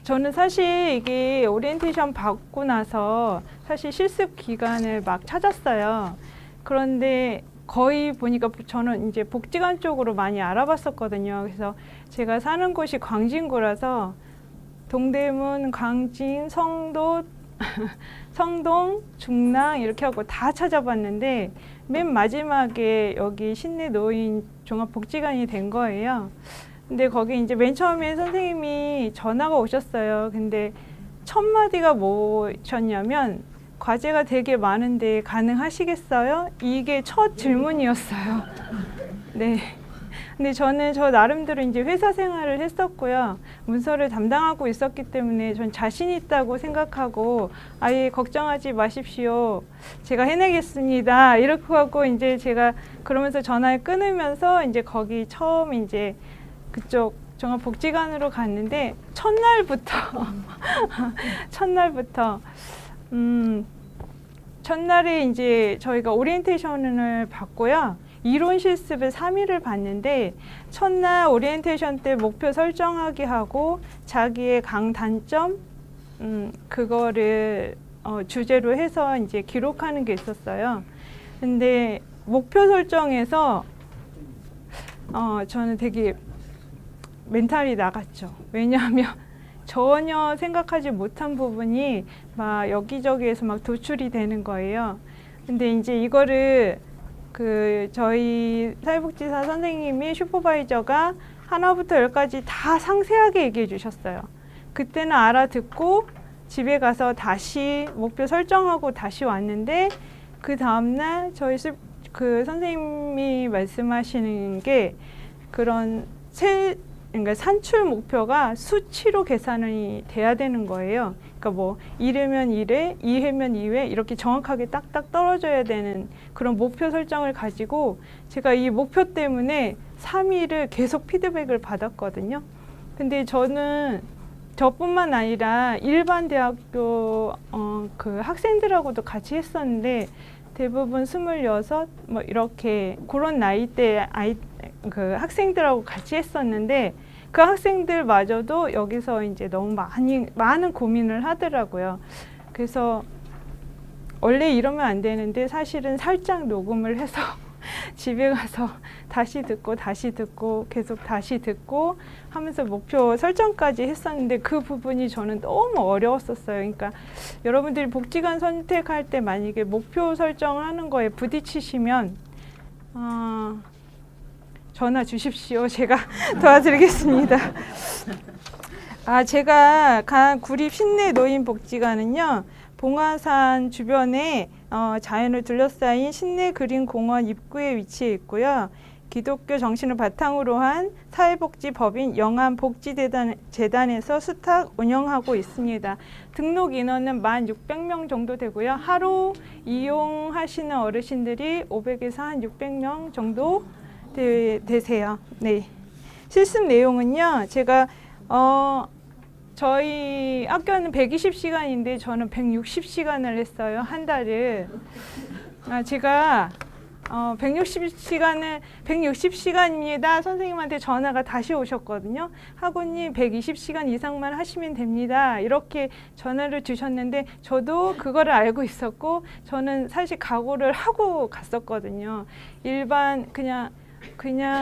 저는 사실 이게 오리엔테이션 받고 나서 사실 실습 기간을 막 찾았어요. 그런데 거의 보니까 저는 이제 복지관 쪽으로 많이 알아봤었거든요. 그래서 제가 사는 곳이 광진구라서 동대문, 광진, 성도, 성동, 중랑 이렇게 하고 다 찾아봤는데 맨 마지막에 여기 신내 노인 종합복지관이 된 거예요. 근데 거기 이제 맨 처음에 선생님이 전화가 오셨어요. 근데 첫 마디가 뭐셨냐면 과제가 되게 많은데 가능하시겠어요? 이게 첫 질문이었어요. 네. 근데 저는 저 나름대로 이제 회사 생활을 했었고요. 문서를 담당하고 있었기 때문에 전 자신 있다고 생각하고 아예 걱정하지 마십시오. 제가 해내겠습니다. 이렇게 하고 이제 제가 그러면서 전화를 끊으면서 이제 거기 처음 이제 그쪽 종합복지관으로 갔는데 첫날에 이제 저희가 오리엔테이션을 받고요. 이론 실습을 3일을 봤는데 첫날 오리엔테이션 때 목표 설정하기 하고 자기의 강단점 그거를 주제로 해서 이제 기록하는 게 있었어요. 근데 목표 설정에서 저는 되게 멘탈이 나갔죠. 왜냐하면 전혀 생각하지 못한 부분이 막 여기저기에서 막 도출이 되는 거예요. 근데 이제 이거를 저희 사회복지사 선생님이 슈퍼바이저가 하나부터 열까지 다 상세하게 얘기해 주셨어요. 그때는 알아듣고 집에 가서 다시 목표 설정하고 다시 왔는데 그 다음날 저희 그 선생님이 말씀하시는 게 그런 그러니까 산출 목표가 수치로 계산이 돼야 되는 거예요. 그러니까 뭐 1회면 1회, 2회면 2회 이렇게 정확하게 딱딱 떨어져야 되는 그런 목표 설정을 가지고 제가 이 목표 때문에 3일을 계속 피드백을 받았거든요. 근데 저는 저뿐만 아니라 일반 대학교 그 학생들하고도 같이 했었는데 대부분 26, 뭐 이렇게 그런 나이대 그 학생들하고 같이 했었는데 그 학생들마저도 여기서 이제 너무 많은 고민을 하더라고요. 그래서 원래 이러면 안 되는데 사실은 살짝 녹음을 해서 집에 가서 다시 듣고 계속 다시 듣고 하면서 목표 설정까지 했었는데 그 부분이 저는 너무 어려웠었어요. 그러니까 여러분들이 복지관 선택할 때 만약에 목표 설정하는 거에 부딪히시면 전화 주십시오. 제가 도와드리겠습니다. 제가 간 구립 신내 노인 복지관은요. 봉화산 주변에 자연을 둘러싸인 신내 그린 공원 입구에 위치해 있고요. 기독교 정신을 바탕으로 한 사회복지법인 영암복지재단에서 수탁 운영하고 있습니다. 등록 인원은 1,600명 정도 되고요. 하루 이용하시는 어르신들이 500에서 한 600명 정도 되세요. 네. 실습 내용은요. 제가 저희 학교는 120시간인데 저는 160시간을 했어요. 한 달을. 제가 160시간입니다. 선생님한테 전화가 다시 오셨거든요. 학우님 120시간 이상만 하시면 됩니다. 이렇게 전화를 주셨는데 저도 그거를 알고 있었고 저는 사실 각오를 하고 갔었거든요. 일반 그냥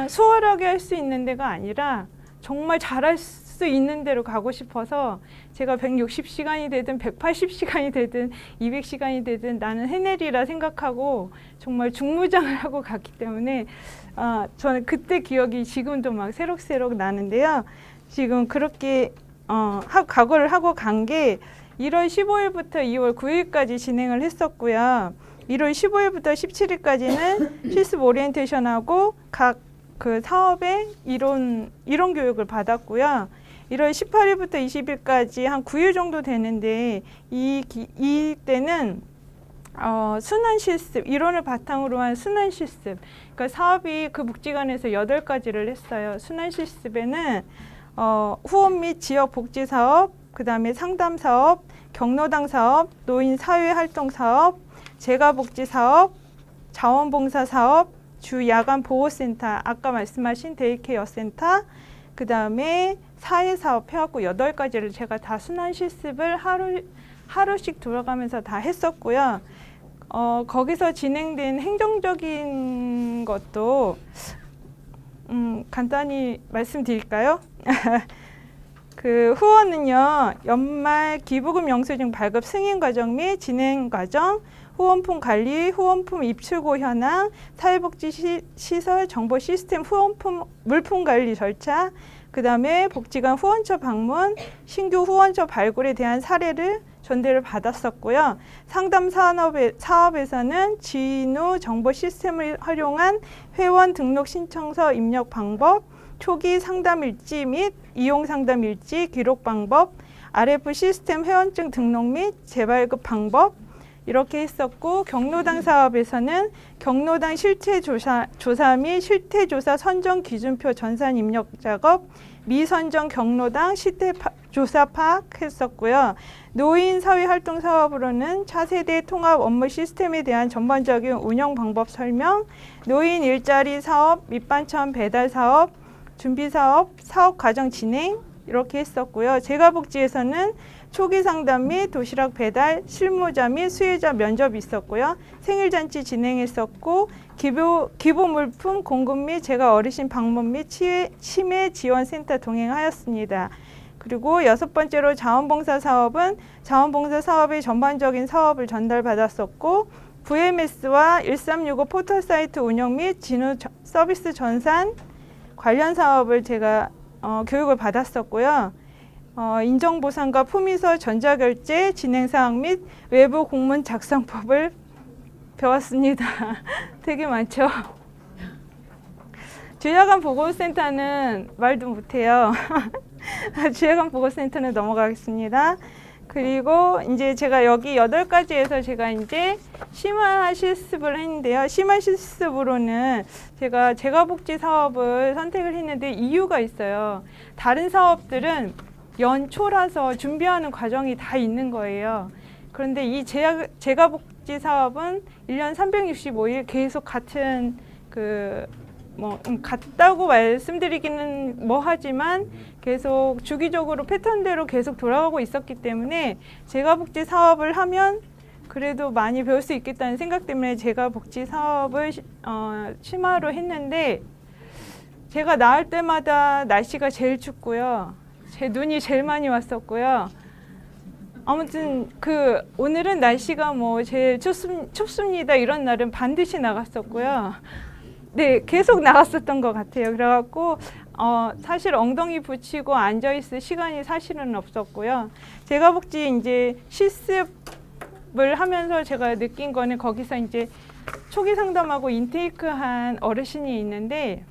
수월하게 할 수 있는 데가 아니라 정말 잘할 수 있는 대로 가고 싶어서 제가 160시간이 되든 180시간이 되든 200시간이 되든 나는 해내리라 생각하고 정말 중무장을 하고 갔기 때문에 저는 그때 기억이 지금도 막 새록새록 나는데요. 지금 그렇게 각오를 하고 간 게 1월 15일부터 2월 9일까지 진행을 했었고요. 1월 15일부터 17일까지는 실습 오리엔테이션하고 각 그 사업의 이론 교육을 받았고요. 1월 18일부터 20일까지 한 9일 정도 되는데 이 때는 순환 실습, 이론을 바탕으로 한 순환 실습. 그러니까 사업이 그 복지관에서 8가지를 했어요. 순환 실습에는 후원 및 지역 복지 사업, 그다음에 상담 사업, 경로당 사업, 노인 사회 활동 사업, 재가 복지 사업, 자원봉사 사업, 주 야간 보호센터, 아까 말씀하신 데이케어 센터, 그다음에 사회 사업 해갖고 8가지를 제가 다 순환 실습을 하루씩 돌아가면서 다 했었고요. 거기서 진행된 행정적인 것도 간단히 말씀드릴까요? 그 후원은요, 연말 기부금 영수증 발급 승인 과정 및 진행 과정, 후원품 관리, 후원품 입출고 현황, 사회복지 시설 정보 시스템 후원품 물품 관리 절차, 그 다음에 복지관 후원처 방문, 신규 후원처 발굴에 대한 사례를 전달을 받았었고요. 상담 사업에서는 진우 정보 시스템을 활용한 회원 등록 신청서 입력 방법, 초기 상담 일지 및 이용 상담 일지 기록 방법, RF 시스템 회원증 등록 및 재발급 방법 이렇게 했었고, 경로당 사업에서는 경로당 실태 조사 및 실태 조사 선정 기준표 전산 입력 작업, 미선정 경로당 실태 조사 파악했었고요. 노인 사회활동 사업으로는 차세대 통합 업무 시스템에 대한 전반적인 운영 방법 설명, 노인 일자리 사업, 밑반찬 배달 사업, 준비 사업, 사업 과정 진행 이렇게 했었고요. 재가복지에서는 초기 상담 및 도시락 배달, 실무자 및 수혜자 면접이 있었고요. 생일잔치 진행했었고, 기부 물품 공급 및 재가 어르신 방문 및 치매 지원센터 동행하였습니다. 그리고 6번째로 자원봉사 사업은 자원봉사 사업의 전반적인 사업을 전달받았었고, VMS와 1365 포털사이트 운영 및 진우 서비스 전산 관련 사업을 제가 교육을 받았었고요. 인정보상과 품위서 전자결제 진행사항 및 외부 공문 작성법을 배웠습니다. 되게 많죠. 주야간 보건센터는 말도 못해요. 주야간 보건센터는 넘어가겠습니다. 그리고 이제 제가 여기 8가지에서 제가 이제 심화 실습을 했는데요. 심화 실습으로는 제가 재가복지 사업을 선택을 했는데 이유가 있어요. 다른 사업들은 연초라서 준비하는 과정이 다 있는 거예요. 그런데 이 재가복지 사업은 1년 365일 계속 같은 같다고 말씀드리기는 뭐하지만 계속 주기적으로 패턴대로 계속 돌아가고 있었기 때문에 재가복지 사업을 하면 그래도 많이 배울 수 있겠다는 생각 때문에 재가복지 사업을 심화로 했는데, 제가 나을 때마다 날씨가 제일 춥고요. 제 눈이 제일 많이 왔었고요. 아무튼 오늘은 날씨가 제일 춥습니다 이런 날은 반드시 나갔었고요. 네, 계속 나갔었던 것 같아요. 그래갖고 사실 엉덩이 붙이고 앉아 있을 시간이 사실은 없었고요. 재가복지 이제 실습을 하면서 제가 느낀 거는 거기서 이제 초기 상담하고 인테이크한 어르신이 있는데,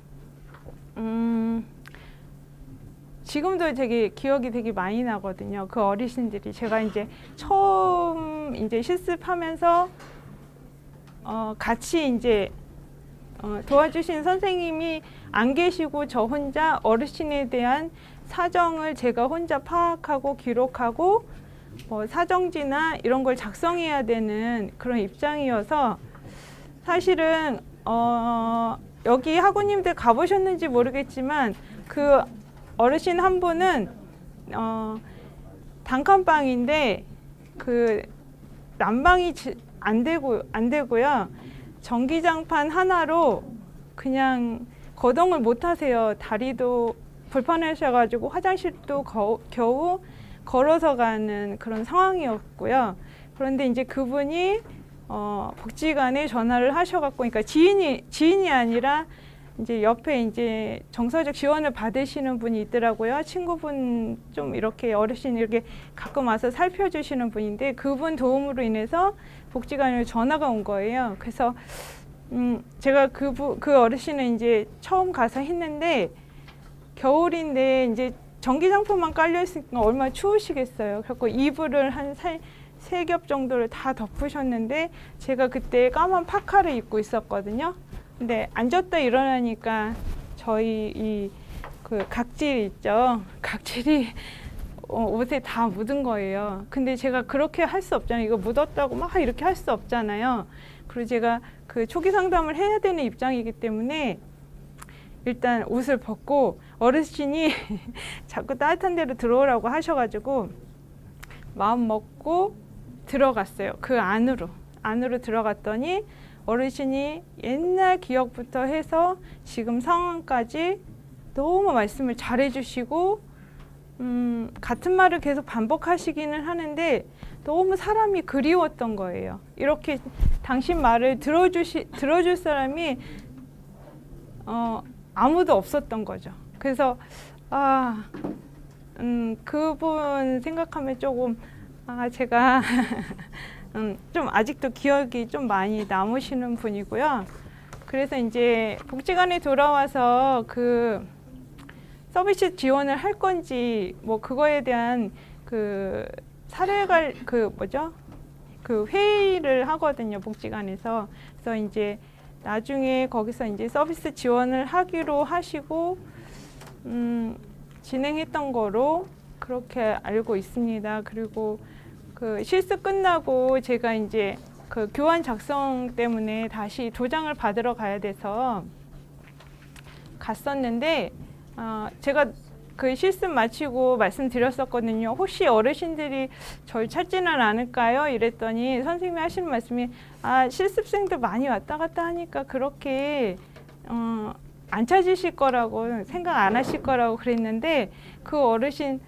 지금도 되게 기억이 되게 많이 나거든요. 그 어르신들이 제가 이제 처음 이제 실습하면서 같이 이제 도와주신 선생님이 안 계시고 저 혼자 어르신에 대한 사정을 제가 혼자 파악하고 기록하고 사정지나 이런 걸 작성해야 되는 그런 입장이어서, 사실은 여기 학우님들 가보셨는지 모르겠지만 그 어르신 한 분은 단칸방인데 그 난방이 안 되고요. 전기장판 하나로 그냥 거동을 못 하세요. 다리도 불편하셔가지고 화장실도 겨우 걸어서 가는 그런 상황이었고요. 그런데 이제 그분이 복지관에 전화를 하셔갖고, 그러니까 지인이 아니라 이제 옆에 이제 정서적 지원을 받으시는 분이 있더라고요. 친구분 좀 이렇게 어르신 이렇게 가끔 와서 살펴주시는 분인데 그분 도움으로 인해서 복지관에 전화가 온 거예요. 그래서 제가 그 어르신은 이제 처음 가서 했는데 겨울인데 이제 전기장판만 깔려 있으니까 얼마나 추우시겠어요. 그래서 이불을 한 세 겹 정도를 다 덮으셨는데 제가 그때 까만 파카를 입고 있었거든요. 근데 앉았다 일어나니까 저희 그 각질 있죠. 각질이 옷에 다 묻은 거예요. 근데 제가 그렇게 할 수 없잖아요. 이거 묻었다고 막 이렇게 할 수 없잖아요. 그리고 제가 그 초기 상담을 해야 되는 입장이기 때문에 일단 옷을 벗고 어르신이 자꾸 따뜻한 데로 들어오라고 하셔가지고 마음 먹고 들어갔어요. 그 안으로 들어갔더니 어르신이 옛날 기억부터 해서 지금 상황까지 너무 말씀을 잘해주시고 같은 말을 계속 반복하시기는 하는데 너무 사람이 그리웠던 거예요. 이렇게 당신 말을 들어줄 사람이 아무도 없었던 거죠. 그래서 그분 생각하면 조금 제가 좀 아직도 기억이 좀 많이 남으시는 분이고요. 그래서 이제 복지관에 돌아와서 그 서비스 지원을 할 건지 뭐 그거에 대한 그 그 회의를 하거든요, 복지관에서. 그래서 이제 나중에 거기서 이제 서비스 지원을 하기로 하시고 진행했던 거로 그렇게 알고 있습니다. 그리고 그 실습 끝나고 제가 이제 그 교환 작성 때문에 다시 도장을 받으러 가야 돼서 갔었는데 제가 그 실습 마치고 말씀드렸었거든요. 혹시 어르신들이 저를 찾지는 않을까요? 이랬더니 선생님이 하시는 말씀이 실습생들 많이 왔다 갔다 하니까 그렇게 안 찾으실 거라고 생각 안 하실 거라고 그랬는데 그 어르신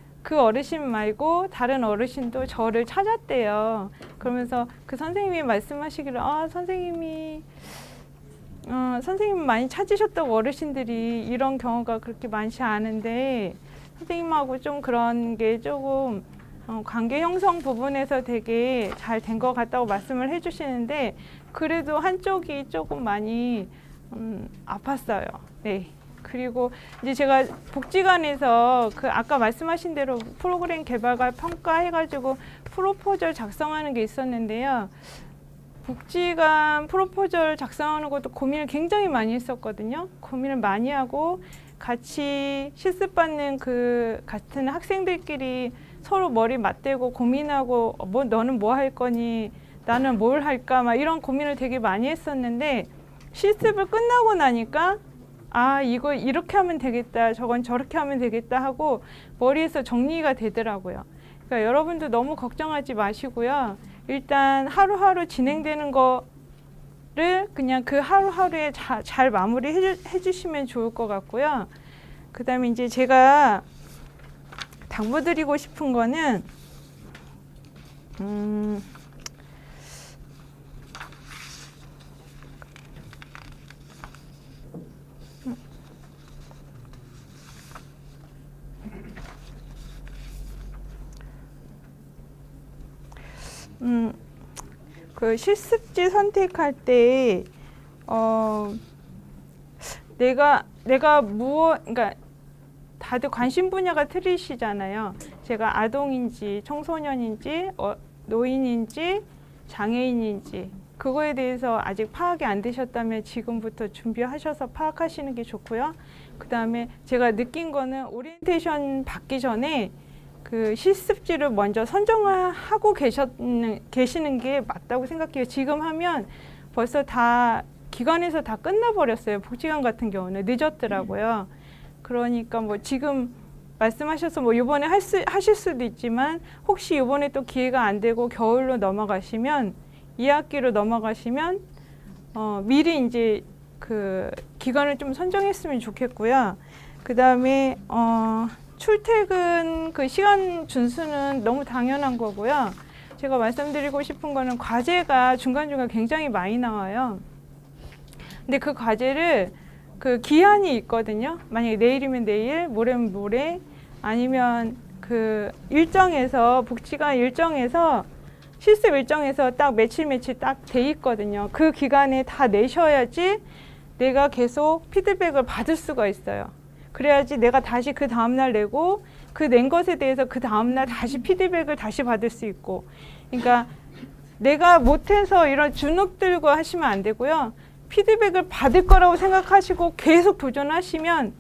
말고 다른 어르신도 저를 찾았대요. 그러면서 그 선생님이 말씀하시기를 선생님 많이 찾으셨다고 어르신들이 이런 경우가 그렇게 많지 않은데 선생님하고 좀 그런 게 조금 관계 형성 부분에서 되게 잘 된 것 같다고 말씀을 해주시는데 그래도 한쪽이 조금 많이 아팠어요. 네. 그리고 이제 제가 복지관에서 그 아까 말씀하신 대로 프로그램 개발과 평가해가지고 프로포절 작성하는 게 있었는데요. 복지관 프로포절 작성하는 것도 고민을 굉장히 많이 했었거든요. 고민을 많이 하고 같이 실습받는 그 같은 학생들끼리 서로 머리 맞대고 고민하고 너는 뭐 할 거니 나는 뭘 할까 막 이런 고민을 되게 많이 했었는데 실습을 끝나고 나니까 이거 이렇게 하면 되겠다 저건 저렇게 하면 되겠다 하고 머리에서 정리가 되더라고요. 그러니까 여러분도 너무 걱정하지 마시고요. 일단 하루하루 진행되는 거를 그냥 그 하루하루에 잘 마무리해 주시면 좋을 것 같고요. 그 다음에 이제 제가 당부드리고 싶은 거는 그 실습지 선택할 때 내가 그러니까 다들 관심 분야가 틀리시잖아요. 제가 아동인지 청소년인지 노인인지 장애인인지 그거에 대해서 아직 파악이 안 되셨다면 지금부터 준비하셔서 파악하시는 게 좋고요. 그 다음에 제가 느낀 거는 오리엔테이션 받기 전에 그 실습지를 먼저 선정을 하고 계시는 게 맞다고 생각해요. 지금 하면 벌써 다 기관에서 다 끝나버렸어요. 복지관 같은 경우는 늦었더라고요. 그러니까 뭐 지금 말씀하셔서 뭐 이번에 하실 수도 있지만 혹시 이번에 또 기회가 안 되고 겨울로 넘어가시면 2학기로 넘어가시면 미리 이제 그 기간을 좀 선정했으면 좋겠고요. 그 다음에 출퇴근 그 시간 준수는 너무 당연한 거고요. 제가 말씀드리고 싶은 거는 과제가 중간중간 굉장히 많이 나와요. 근데 그 과제를 그 기한이 있거든요. 만약에 내일이면 내일, 모레면 모레, 아니면 그 일정에서 복지관 일정에서 실습 일정에서 딱 며칠 딱 돼 있거든요. 그 기간에 다 내셔야지 내가 계속 피드백을 받을 수가 있어요. 그래야지 내가 다시 그 다음날 내고 그 낸 것에 대해서 그 다음날 다시 피드백을 다시 받을 수 있고. 그러니까 내가 못해서 이런 주눅 들고 하시면 안 되고요. 피드백을 받을 거라고 생각하시고 계속 도전하시면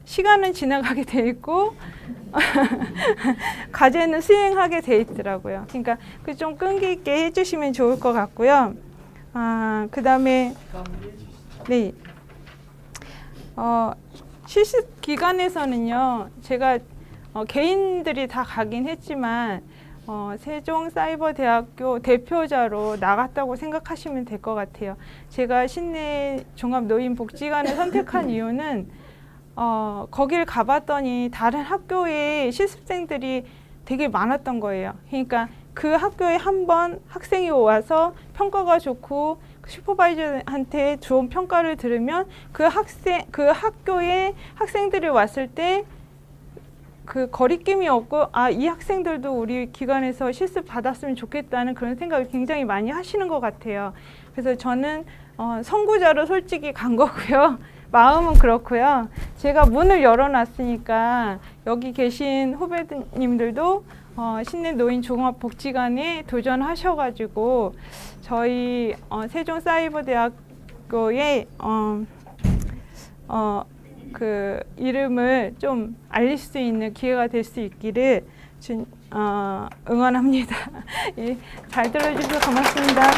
시간은 지나가게 돼 있고 과제는 수행하게 돼 있더라고요. 그러니까 그 좀 끈기 있게 해주시면 좋을 것 같고요. 그다음에 네, 실습 기간에서는요, 제가 개인들이 다 가긴 했지만 세종사이버대학교 대표자로 나갔다고 생각하시면 될 것 같아요. 제가 신내 종합노인복지관을 선택한 이유는 거길 가봤더니 다른 학교의 실습생들이 되게 많았던 거예요. 그러니까 그 학교에 한 번 학생이 와서 평가가 좋고 슈퍼바이저한테 좋은 평가를 들으면 그 학교에 학생들이 왔을 때 그 거리낌이 없고 이 학생들도 우리 기관에서 실습 받았으면 좋겠다는 그런 생각을 굉장히 많이 하시는 것 같아요. 그래서 저는 선구자로 솔직히 간 거고요. 마음은 그렇고요. 제가 문을 열어놨으니까 여기 계신 후배님들도 신내 노인 종합복지관에 도전하셔가지고 저희 세종사이버대학교의 그 이름을 좀 알릴 수 있는 기회가 될 수 있기를 응원합니다. 예, 잘 들어주셔서 고맙습니다.